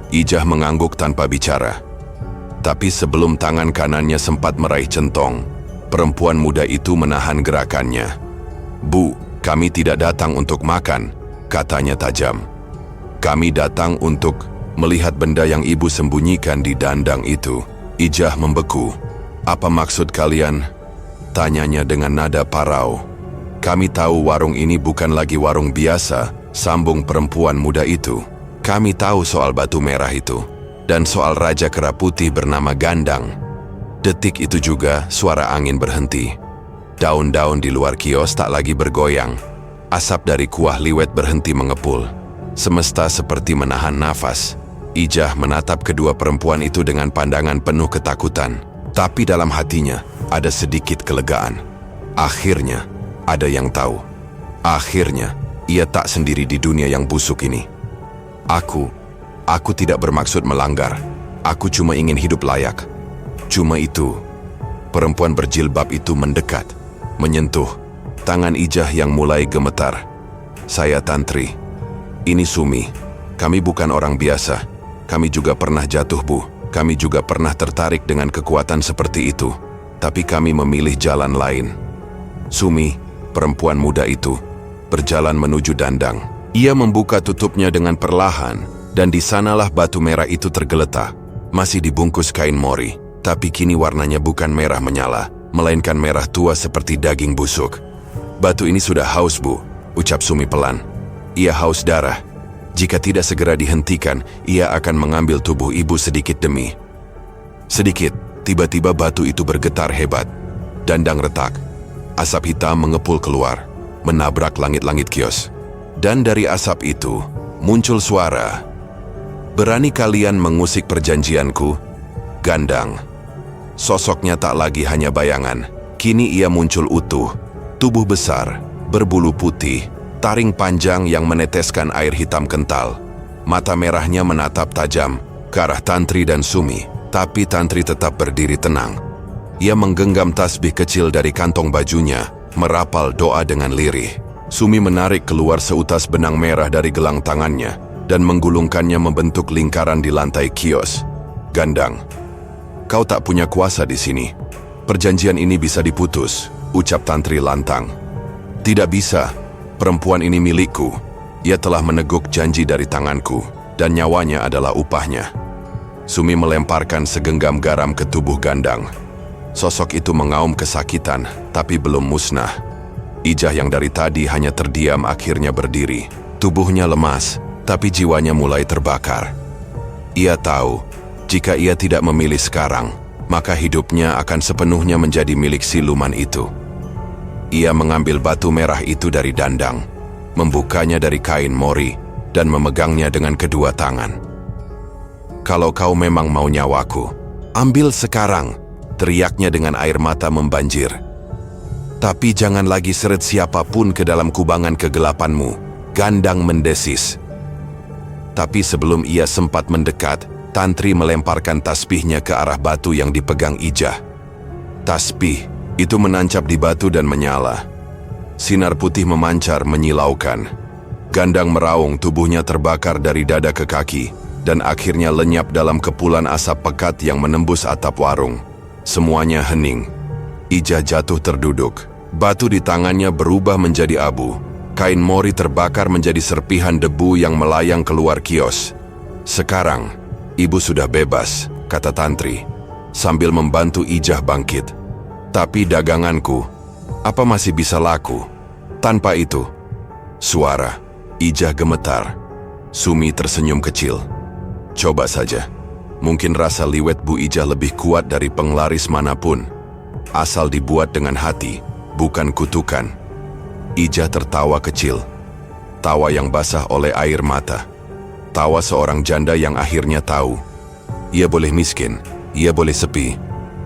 Ijah mengangguk tanpa bicara. Tapi sebelum tangan kanannya sempat meraih centong, perempuan muda itu menahan gerakannya. "Bu, kami tidak datang untuk makan," katanya tajam. "Kami datang untuk melihat benda yang ibu sembunyikan di dandang itu." Ijah membeku. "Apa maksud kalian?" tanyanya dengan nada parau. "Kami tahu warung ini bukan lagi warung biasa," sambung perempuan muda itu. "Kami tahu soal batu merah itu, dan soal raja kera putih bernama Gandang." Detik itu juga suara angin berhenti. Daun-daun di luar kios tak lagi bergoyang. Asap dari kuah liwet berhenti mengepul. Semesta seperti menahan nafas. Ijah menatap kedua perempuan itu dengan pandangan penuh ketakutan. Tapi dalam hatinya ada sedikit kelegaan. Akhirnya ada yang tahu. Akhirnya ia tak sendiri di dunia yang busuk ini. Aku tidak bermaksud melanggar. Aku cuma ingin hidup layak. Cuma itu." Perempuan berjilbab itu mendekat, menyentuh tangan Ijah yang mulai gemetar. "Saya Tantri. Ini Sumi. Kami bukan orang biasa. Kami juga pernah jatuh, Bu. Kami juga pernah tertarik dengan kekuatan seperti itu. Tapi kami memilih jalan lain." Sumi, perempuan muda itu, berjalan menuju dandang. Ia membuka tutupnya dengan perlahan, dan di sanalah batu merah itu tergeletak. Masih dibungkus kain mori, tapi kini warnanya bukan merah menyala, melainkan merah tua seperti daging busuk. "Batu ini sudah haus, Bu," ucap Sumi pelan. "Ia haus darah. Jika tidak segera dihentikan, ia akan mengambil tubuh ibu sedikit demi sedikit." Tiba-tiba batu itu bergetar hebat. Dandang retak. Asap hitam mengepul keluar, menabrak langit-langit kios. Dan dari asap itu, muncul suara. "Berani kalian mengusik perjanjianku, Gandang?" Sosoknya tak lagi hanya bayangan. Kini ia muncul utuh. Tubuh besar, berbulu putih, taring panjang yang meneteskan air hitam kental. Mata merahnya menatap tajam ke arah Tantri dan Sumi. Tapi Tantri tetap berdiri tenang. Ia menggenggam tasbih kecil dari kantong bajunya, merapal doa dengan lirih. Sumi menarik keluar seutas benang merah dari gelang tangannya dan menggulungkannya membentuk lingkaran di lantai kios. "Gandang, kau tak punya kuasa di sini. Perjanjian ini bisa diputus," ucap Tantri lantang. "Tidak bisa. Perempuan ini milikku. Ia telah meneguk janji dari tanganku, dan nyawanya adalah upahnya." Sumi melemparkan segenggam garam ke tubuh Gandang. Sosok itu mengaum kesakitan, tapi belum musnah. Ijah yang dari tadi hanya terdiam akhirnya berdiri. Tubuhnya lemas, tapi jiwanya mulai terbakar. Ia tahu, jika ia tidak memilih sekarang, maka hidupnya akan sepenuhnya menjadi milik siluman itu. Ia mengambil batu merah itu dari Dandang, membukanya dari kain mori, dan memegangnya dengan kedua tangan. "Kalau kau memang mau nyawaku, ambil sekarang," teriaknya dengan air mata membanjir. "Tapi jangan lagi seret siapapun ke dalam kubangan kegelapanmu," Gandang mendesis. Tapi sebelum ia sempat mendekat, Tantri melemparkan tasbihnya ke arah batu yang dipegang Ijah. Tasbih itu menancap di batu dan menyala. Sinar putih memancar menyilaukan. Gandang meraung, tubuhnya terbakar dari dada ke kaki, dan akhirnya lenyap dalam kepulan asap pekat yang menembus atap warung. Semuanya hening. Ijah jatuh terduduk. Batu di tangannya berubah menjadi abu. Kain mori terbakar menjadi serpihan debu yang melayang keluar kios. "Sekarang, ibu sudah bebas," kata Tantri, sambil membantu Ijah bangkit. "Tapi daganganku, apa masih bisa laku tanpa itu?" Suara Ijah gemetar. Sumi tersenyum kecil. "Coba saja. Mungkin rasa liwet Bu Ijah lebih kuat dari penglaris manapun. Asal dibuat dengan hati, bukan kutukan." Ijah tertawa kecil. Tawa yang basah oleh air mata. Tawa seorang janda yang akhirnya tahu. Ia boleh miskin, ia boleh sepi,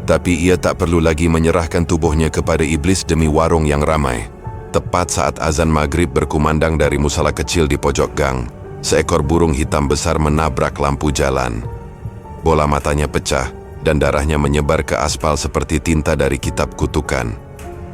tapi ia tak perlu lagi menyerahkan tubuhnya kepada iblis demi warung yang ramai. Tepat saat azan maghrib berkumandang dari musala kecil di pojok gang, seekor burung hitam besar menabrak lampu jalan. Bola matanya pecah, dan darahnya menyebar ke aspal seperti tinta dari kitab kutukan.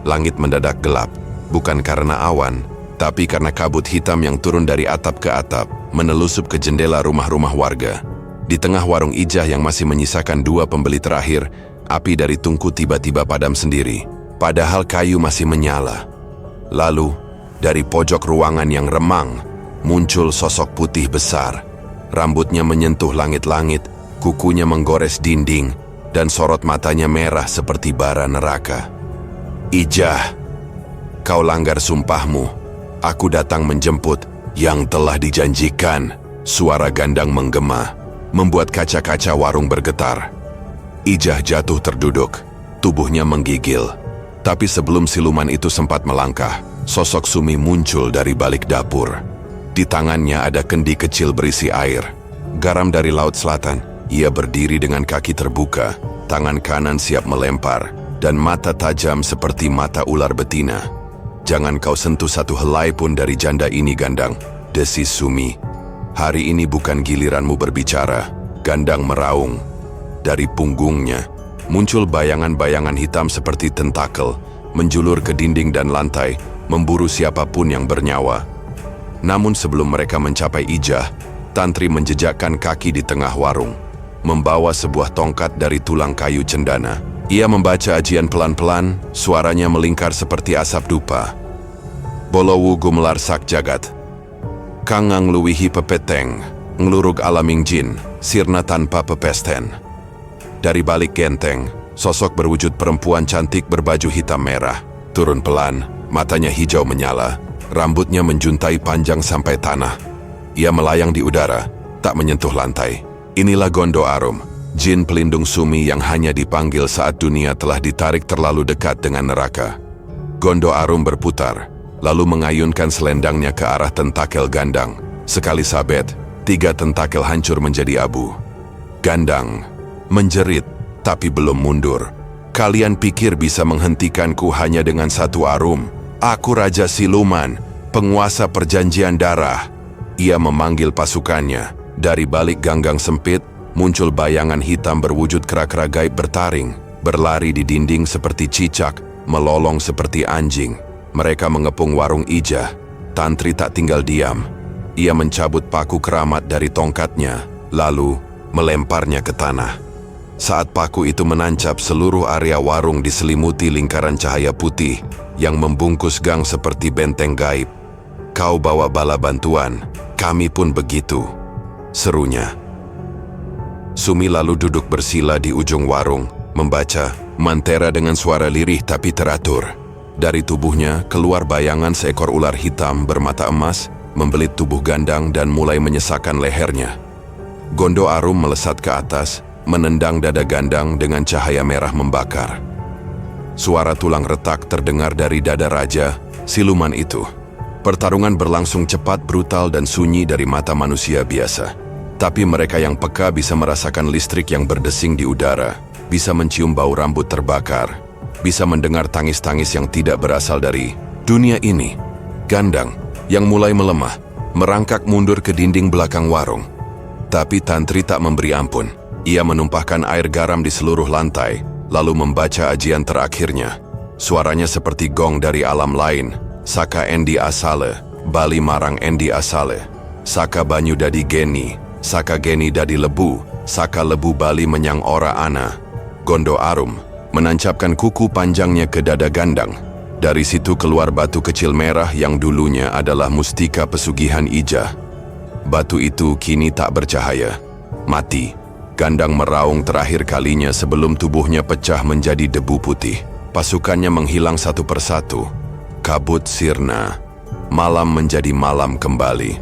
Langit mendadak gelap, bukan karena awan, tapi karena kabut hitam yang turun dari atap ke atap, menelusup ke jendela rumah-rumah warga. Di tengah warung Ijah yang masih menyisakan 2 pembeli terakhir, api dari tungku tiba-tiba padam sendiri, padahal kayu masih menyala. Lalu, dari pojok ruangan yang remang, muncul sosok putih besar. Rambutnya menyentuh langit-langit, kukunya menggores dinding, dan sorot matanya merah seperti bara neraka. "Ijah, kau langgar sumpahmu. Aku datang menjemput yang telah dijanjikan." Suara Gandang menggema, membuat kaca-kaca warung bergetar. Ijah jatuh terduduk, tubuhnya menggigil. Tapi sebelum siluman itu sempat melangkah, sosok Sumi muncul dari balik dapur. Di tangannya ada kendi kecil berisi air. Garam dari Laut Selatan. Ia berdiri dengan kaki terbuka, tangan kanan siap melempar, dan mata tajam seperti mata ular betina. "Jangan kau sentuh satu helai pun dari janda ini, Gandang," desis Sumi. "Hari ini bukan giliranmu berbicara." Gandang meraung. Dari punggungnya muncul bayangan-bayangan hitam seperti tentakel, menjulur ke dinding dan lantai, memburu siapapun yang bernyawa. Namun sebelum mereka mencapai Ijah, Tantri menjejakkan kaki di tengah warung, membawa sebuah tongkat dari tulang kayu cendana. Ia membaca ajian pelan-pelan, suaranya melingkar seperti asap dupa. "Bolowu gumelar sak jagat. Kangang luwihi pepeteng, ngelurug alaming jin, sirna tanpa pepesten." Dari balik genteng, sosok berwujud perempuan cantik berbaju hitam merah. Turun pelan, matanya hijau menyala, rambutnya menjuntai panjang sampai tanah. Ia melayang di udara, tak menyentuh lantai. Inilah Gondo Arum, jin pelindung Sumi yang hanya dipanggil saat dunia telah ditarik terlalu dekat dengan neraka. Gondo Arum berputar, lalu mengayunkan selendangnya ke arah tentakel Gandang. Sekali sabet, 3 tentakel hancur menjadi abu. Gandang menjerit, tapi belum mundur. "Kalian pikir bisa menghentikanku hanya dengan 1 arum? Aku Raja Siluman, penguasa perjanjian darah." Ia memanggil pasukannya. Dari balik ganggang sempit, muncul bayangan hitam berwujud kera-kera gaib bertaring, berlari di dinding seperti cicak, melolong seperti anjing. Mereka mengepung warung Ijah. Tantri tak tinggal diam. Ia mencabut paku keramat dari tongkatnya, lalu melemparnya ke tanah. Saat paku itu menancap, seluruh area warung diselimuti lingkaran cahaya putih yang membungkus gang seperti benteng gaib. "Kau bawa bala bantuan, kami pun begitu," serunya. Sumi lalu duduk bersila di ujung warung, membaca, mentera dengan suara lirih tapi teratur. Dari tubuhnya keluar bayangan seekor ular hitam bermata emas, membelit tubuh Gandang dan mulai menyesakkan lehernya. Gondo Arum melesat ke atas, menendang dada Gandang dengan cahaya merah membakar. Suara tulang retak terdengar dari dada raja, siluman itu. Pertarungan berlangsung cepat, brutal dan sunyi dari mata manusia biasa. Tapi mereka yang peka bisa merasakan listrik yang berdesing di udara, bisa mencium bau rambut terbakar, bisa mendengar tangis-tangis yang tidak berasal dari dunia ini. Gandang, yang mulai melemah, merangkak mundur ke dinding belakang warung. Tapi Tantri tak memberi ampun. Ia menumpahkan air garam di seluruh lantai, lalu membaca ajian terakhirnya. Suaranya seperti gong dari alam lain. Saka endi asale, bali marang endi asale. Saka banyu dadi geni, saka geni dadi lebu, saka lebu bali menyang ora ana. Gondo Arum menancapkan kuku panjangnya ke dada Gandang. Dari situ keluar batu kecil merah yang dulunya adalah mustika pesugihan Ijah. Batu itu kini tak bercahaya. Mati. Gandang meraung terakhir kalinya sebelum tubuhnya pecah menjadi debu putih. Pasukannya menghilang satu persatu. Kabut sirna. Malam menjadi malam kembali.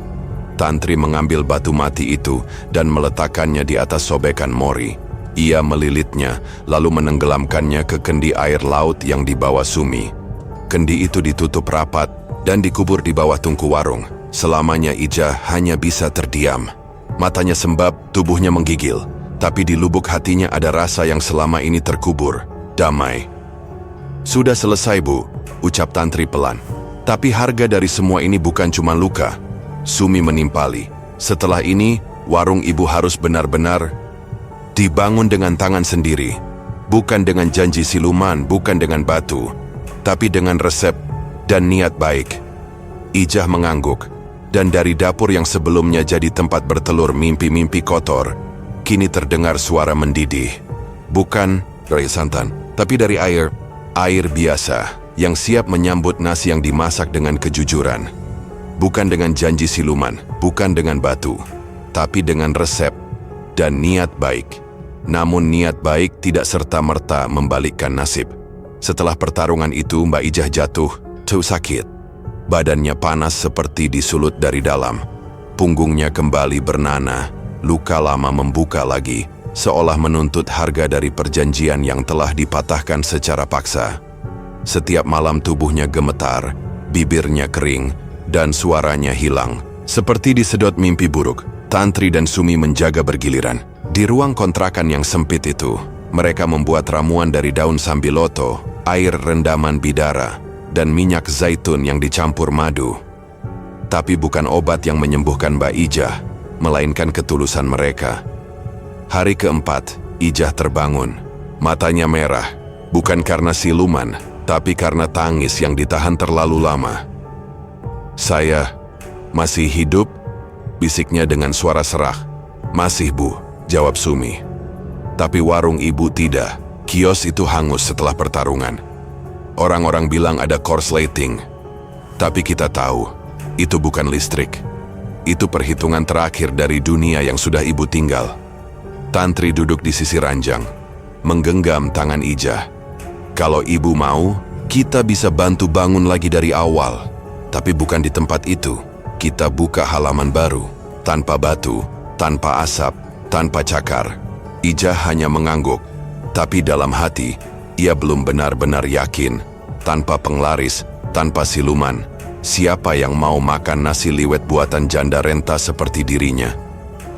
Tantri mengambil batu mati itu dan meletakkannya di atas sobekan mori. Ia melilitnya, lalu menenggelamkannya ke kendi air laut yang dibawa Sumi. Kendi itu ditutup rapat dan dikubur di bawah tungku warung. Selamanya Ijah hanya bisa terdiam. Matanya sembab, tubuhnya menggigil. Tapi di lubuk hatinya ada rasa yang selama ini terkubur. Damai. Sudah selesai, Bu, ucap Tantri pelan. Tapi harga dari semua ini bukan cuma luka. Sumi menimpali. Setelah ini, warung ibu harus benar-benar dibangun dengan tangan sendiri. Bukan dengan janji siluman, bukan dengan batu. Tapi dengan resep dan niat baik. Ijah mengangguk. Dan dari dapur yang sebelumnya jadi tempat bertelur mimpi-mimpi kotor, kini terdengar suara mendidih. Bukan dari santan, tapi dari air biasa yang siap menyambut nasi yang dimasak dengan kejujuran. Bukan dengan janji siluman, bukan dengan batu, tapi dengan resep dan niat baik. Namun niat baik tidak serta-merta membalikkan nasib. Setelah pertarungan itu, Mbak Ijah jatuh, sakit. Badannya panas seperti disulut dari dalam. Punggungnya kembali bernanah, luka lama membuka lagi, seolah menuntut harga dari perjanjian yang telah dipatahkan secara paksa. Setiap malam tubuhnya gemetar, bibirnya kering, dan suaranya hilang. Seperti disedot mimpi buruk, Tantri dan Sumi menjaga bergiliran. Di ruang kontrakan yang sempit itu, mereka membuat ramuan dari daun sambiloto, air rendaman bidara, dan minyak zaitun yang dicampur madu. Tapi bukan obat yang menyembuhkan Mbak Ijah, melainkan ketulusan mereka. Hari keempat, Ijah terbangun. Matanya merah, bukan karena siluman, tapi karena tangis yang ditahan terlalu lama. "Saya masih hidup?" bisiknya dengan suara serak. "Masih, Bu," jawab Sumi. Tapi warung ibu tidak. Kios itu hangus setelah pertarungan. Orang-orang bilang ada korsleting. Tapi kita tahu, itu bukan listrik. Itu perhitungan terakhir dari dunia yang sudah ibu tinggal. Tantri duduk di sisi ranjang, menggenggam tangan Ijah. "Kalau ibu mau, kita bisa bantu bangun lagi dari awal. Tapi bukan di tempat itu. Kita buka halaman baru, tanpa batu, tanpa asap, tanpa cakar." Ijah hanya mengangguk, tapi dalam hati, ia belum benar-benar yakin. Tanpa penglaris, tanpa siluman, siapa yang mau makan nasi liwet buatan janda renta seperti dirinya?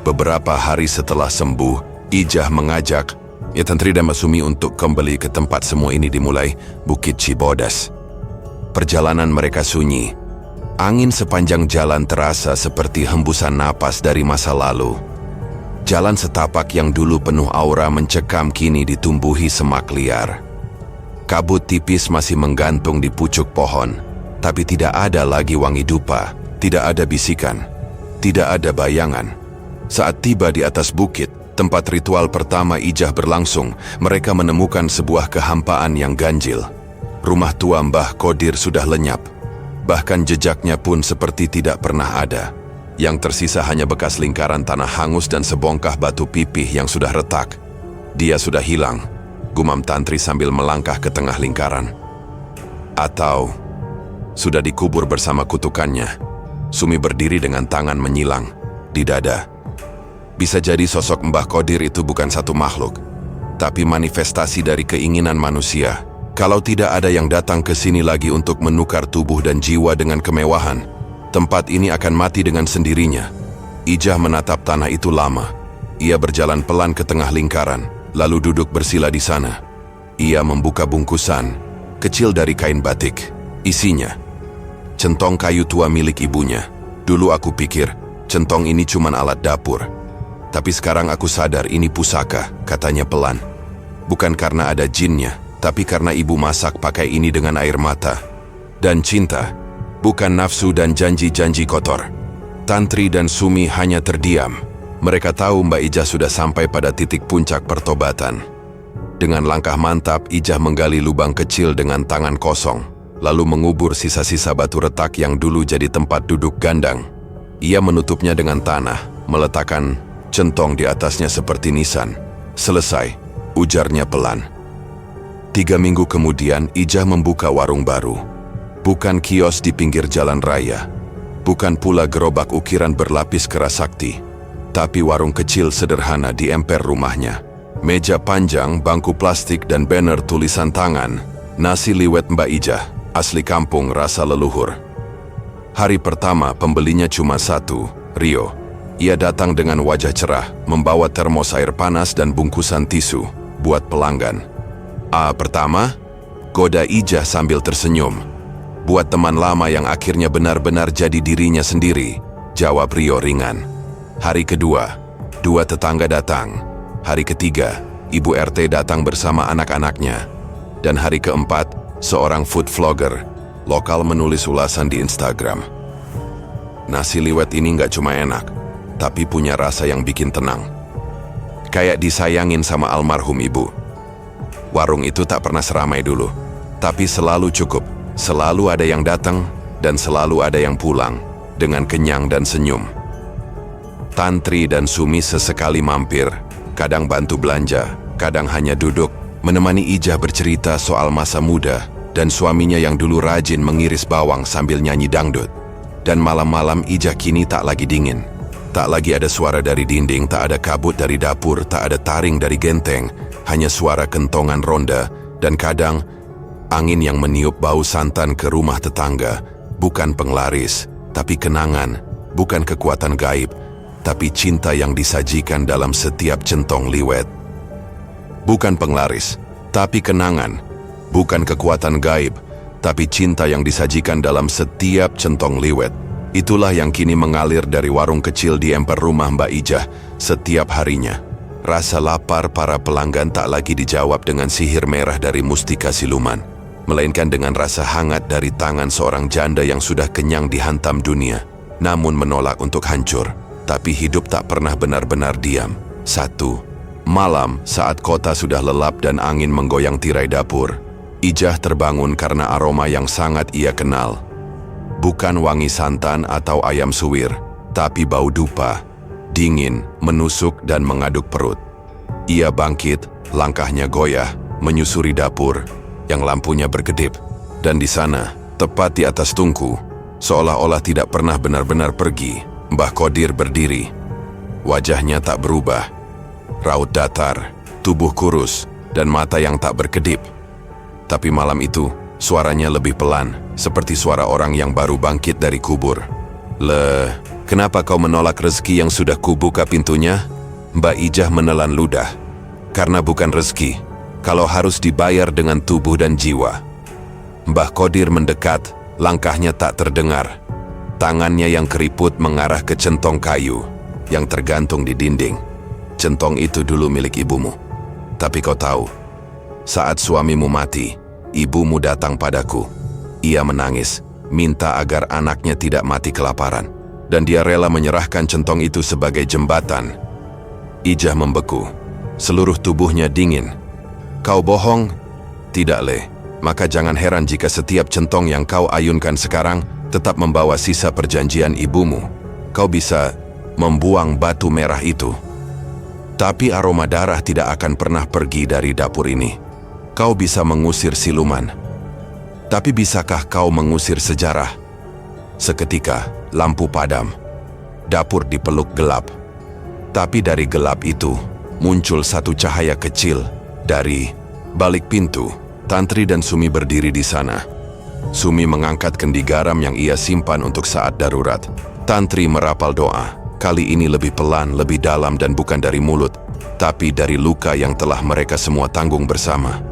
Beberapa hari setelah sembuh, Ijah mengajak Tantri dan Sumi untuk kembali ke tempat semua ini dimulai, Bukit Cibodas. Perjalanan mereka sunyi. Angin sepanjang jalan terasa seperti hembusan napas dari masa lalu. Jalan setapak yang dulu penuh aura mencekam kini ditumbuhi semak liar. Kabut tipis masih menggantung di pucuk pohon, tapi tidak ada lagi wangi dupa, tidak ada bisikan, tidak ada bayangan. Saat tiba di atas bukit, tempat ritual pertama Ijah berlangsung, mereka menemukan sebuah kehampaan yang ganjil. Rumah tua Mbah Kodir sudah lenyap. Bahkan jejaknya pun seperti tidak pernah ada. Yang tersisa hanya bekas lingkaran tanah hangus dan sebongkah batu pipih yang sudah retak. Dia sudah hilang, gumam Tantri sambil melangkah ke tengah lingkaran. Atau sudah dikubur bersama kutukannya. Sumi berdiri dengan tangan menyilang di dada. Bisa jadi sosok Mbah Qadir itu bukan satu makhluk, tapi manifestasi dari keinginan manusia. Kalau tidak ada yang datang ke sini lagi untuk menukar tubuh dan jiwa dengan kemewahan, tempat ini akan mati dengan sendirinya. Ijah menatap tanah itu lama. Ia berjalan pelan ke tengah lingkaran, lalu duduk bersila di sana. Ia membuka bungkusan kecil dari kain batik. Isinya centong kayu tua milik ibunya. Dulu aku pikir centong ini cuma alat dapur. Tapi sekarang aku sadar ini pusaka, katanya pelan. Bukan karena ada jinnya, tapi karena ibu masak pakai ini dengan air mata. Dan cinta, bukan nafsu dan janji-janji kotor. Tantri dan Sumi hanya terdiam. Mereka tahu Mbak Ijah sudah sampai pada titik puncak pertobatan. Dengan langkah mantap, Ijah menggali lubang kecil dengan tangan kosong, lalu mengubur sisa-sisa batu retak yang dulu jadi tempat duduk gandang. Ia menutupnya dengan tanah, meletakkan centong di atasnya seperti nisan. Selesai, ujarnya pelan. 3 minggu kemudian, Ijah membuka warung baru. Bukan kios di pinggir jalan raya. Bukan pula gerobak ukiran berlapis keras sakti. Tapi warung kecil sederhana di emper rumahnya. Meja panjang, bangku plastik, dan banner tulisan tangan. Nasi liwet Mbak Ijah, asli kampung rasa leluhur. Hari pertama pembelinya cuma 1, Rio. Ia datang dengan wajah cerah, membawa termos air panas dan bungkusan tisu buat pelanggan. Pertama, goda Ijah sambil tersenyum. Buat teman lama yang akhirnya benar-benar jadi dirinya sendiri, jawab Rio ringan. Hari kedua, 2 tetangga datang. Hari ketiga, Ibu RT datang bersama anak-anaknya. Dan hari keempat, seorang food vlogger lokal menulis ulasan di Instagram. Nasi liwet ini nggak cuma enak, tapi punya rasa yang bikin tenang. Kayak disayangin sama almarhum ibu. Warung itu tak pernah seramai dulu, tapi selalu cukup. Selalu ada yang datang, dan selalu ada yang pulang, dengan kenyang dan senyum. Tantri dan Sumi sesekali mampir, kadang bantu belanja, kadang hanya duduk, menemani Ijah bercerita soal masa muda, dan suaminya yang dulu rajin mengiris bawang sambil nyanyi dangdut. Dan malam-malam Ijah kini tak lagi dingin. Tak lagi ada suara dari dinding, tak ada kabut dari dapur, tak ada taring dari genteng, hanya suara kentongan ronda, dan kadang angin yang meniup bau santan ke rumah tetangga. Bukan penglaris, tapi kenangan. Bukan kekuatan gaib, tapi cinta yang disajikan dalam setiap centong liwet. Bukan penglaris, tapi kenangan. Bukan kekuatan gaib, tapi cinta yang disajikan dalam setiap centong liwet. Itulah yang kini mengalir dari warung kecil di emper rumah Mbak Ijah setiap harinya. Rasa lapar para pelanggan tak lagi dijawab dengan sihir merah dari mustika siluman, melainkan dengan rasa hangat dari tangan seorang janda yang sudah kenyang dihantam dunia, namun menolak untuk hancur. Tapi hidup tak pernah benar-benar diam. 1 malam, saat kota sudah lelap dan angin menggoyang tirai dapur, Ijah terbangun karena aroma yang sangat ia kenal. Bukan wangi santan atau ayam suwir, tapi bau dupa, dingin, menusuk dan mengaduk perut. Ia bangkit, langkahnya goyah, menyusuri dapur, yang lampunya berkedip. Dan di sana, tepat di atas tungku, seolah-olah tidak pernah benar-benar pergi, Mbah Qadir berdiri. Wajahnya tak berubah, raut datar, tubuh kurus, dan mata yang tak berkedip. Tapi malam itu, suaranya lebih pelan, seperti suara orang yang baru bangkit dari kubur. Kenapa kau menolak rezeki yang sudah kubuka pintunya? Mbak Ijah menelan ludah. Karena bukan rezeki, kalau harus dibayar dengan tubuh dan jiwa. Mbah Qadir mendekat, langkahnya tak terdengar. Tangannya yang keriput mengarah ke centong kayu yang tergantung di dinding. Centong itu dulu milik ibumu. Tapi kau tahu, saat suamimu mati, ibumu datang padaku. Ia menangis, minta agar anaknya tidak mati kelaparan. Dan dia rela menyerahkan centong itu sebagai jembatan. Ijah membeku, seluruh tubuhnya dingin. Kau bohong? Tidak, Maka jangan heran jika setiap centong yang kau ayunkan sekarang tetap membawa sisa perjanjian ibumu. kau bisa membuang batu merah itu. Tapi aroma darah tidak akan pernah pergi dari dapur ini. Kau bisa mengusir siluman. Tapi bisakah kau mengusir sejarah? Seketika, lampu padam. Dapur dipeluk gelap. Tapi dari gelap itu, muncul satu cahaya kecil. Dari balik pintu, Tantri dan Sumi berdiri di sana. Sumi mengangkat kendi garam yang ia simpan untuk saat darurat. Tantri merapal doa. Kali ini lebih pelan, lebih dalam dan bukan dari mulut, tapi dari luka yang telah mereka semua tanggung bersama.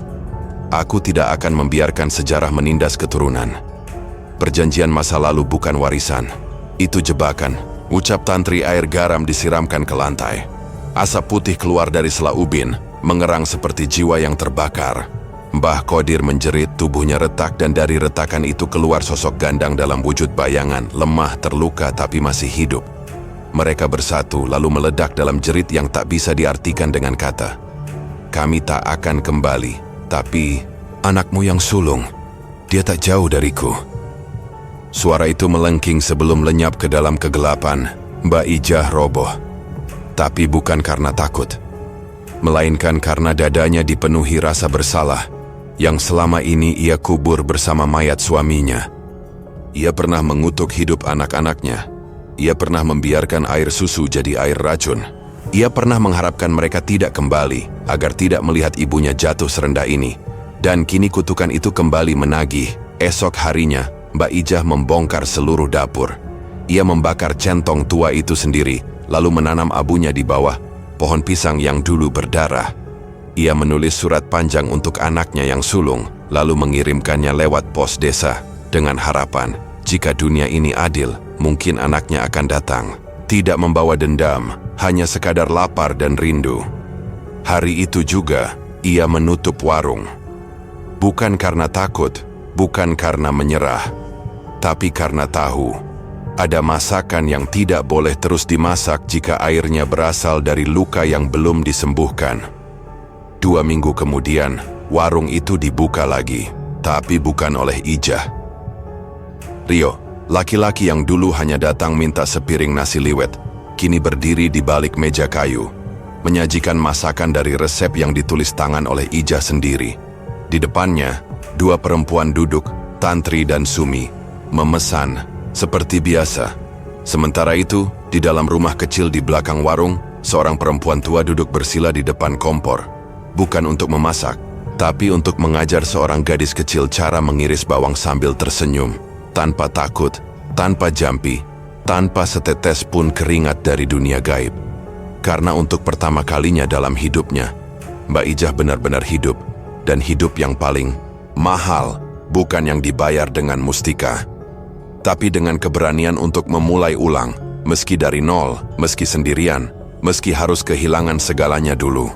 Aku tidak akan membiarkan sejarah menindas keturunan. Perjanjian masa lalu bukan warisan. Itu jebakan. Ucap Tantri. Air garam disiramkan ke lantai. Asap putih keluar dari sela ubin, mengerang seperti jiwa yang terbakar. Mbah Kodir menjerit, tubuhnya retak dan dari retakan itu keluar sosok gandang dalam wujud bayangan, lemah, terluka tapi masih hidup. Mereka bersatu lalu meledak dalam jerit yang tak bisa diartikan dengan kata. Kami tak akan kembali. Tapi, anakmu yang sulung, dia tak jauh dariku. Suara itu melengking sebelum lenyap ke dalam kegelapan. Mbak Ijah roboh. Tapi bukan karena takut, melainkan karena dadanya dipenuhi rasa bersalah yang selama ini ia kubur bersama mayat suaminya. Ia pernah mengutuk hidup anak-anaknya. Ia pernah membiarkan air susu jadi air racun. Ia pernah mengharapkan mereka tidak kembali, agar tidak melihat ibunya jatuh serendah ini. Dan kini kutukan itu kembali menagih. Esok harinya, Mbak Ijah membongkar seluruh dapur. Ia membakar centong tua itu sendiri, lalu menanam abunya di bawah pohon pisang yang dulu berdarah. Ia menulis surat panjang untuk anaknya yang sulung, lalu mengirimkannya lewat pos desa, dengan harapan, jika dunia ini adil, mungkin anaknya akan datang. Tidak membawa dendam, hanya sekadar lapar dan rindu. Hari itu juga, ia menutup warung. Bukan karena takut, bukan karena menyerah, tapi karena tahu. Ada masakan yang tidak boleh terus dimasak jika airnya berasal dari luka yang belum disembuhkan. 2 minggu kemudian, warung itu dibuka lagi, tapi bukan oleh Ijah. Rio, laki-laki yang dulu hanya datang minta sepiring nasi liwet, kini berdiri di balik meja kayu, menyajikan masakan dari resep yang ditulis tangan oleh Ijah sendiri. Di depannya, 2 perempuan duduk, Tantri dan Sumi, memesan seperti biasa. Sementara itu, di dalam rumah kecil di belakang warung, seorang perempuan tua duduk bersila di depan kompor. Bukan untuk memasak, tapi untuk mengajar seorang gadis kecil cara mengiris bawang sambil tersenyum. Tanpa takut, tanpa jampi, tanpa setetes pun keringat dari dunia gaib. Karena untuk pertama kalinya dalam hidupnya, Mbak Ijah benar-benar hidup, dan hidup yang paling mahal, bukan yang dibayar dengan mustika, tapi dengan keberanian untuk memulai ulang, meski dari nol, meski sendirian, meski harus kehilangan segalanya dulu.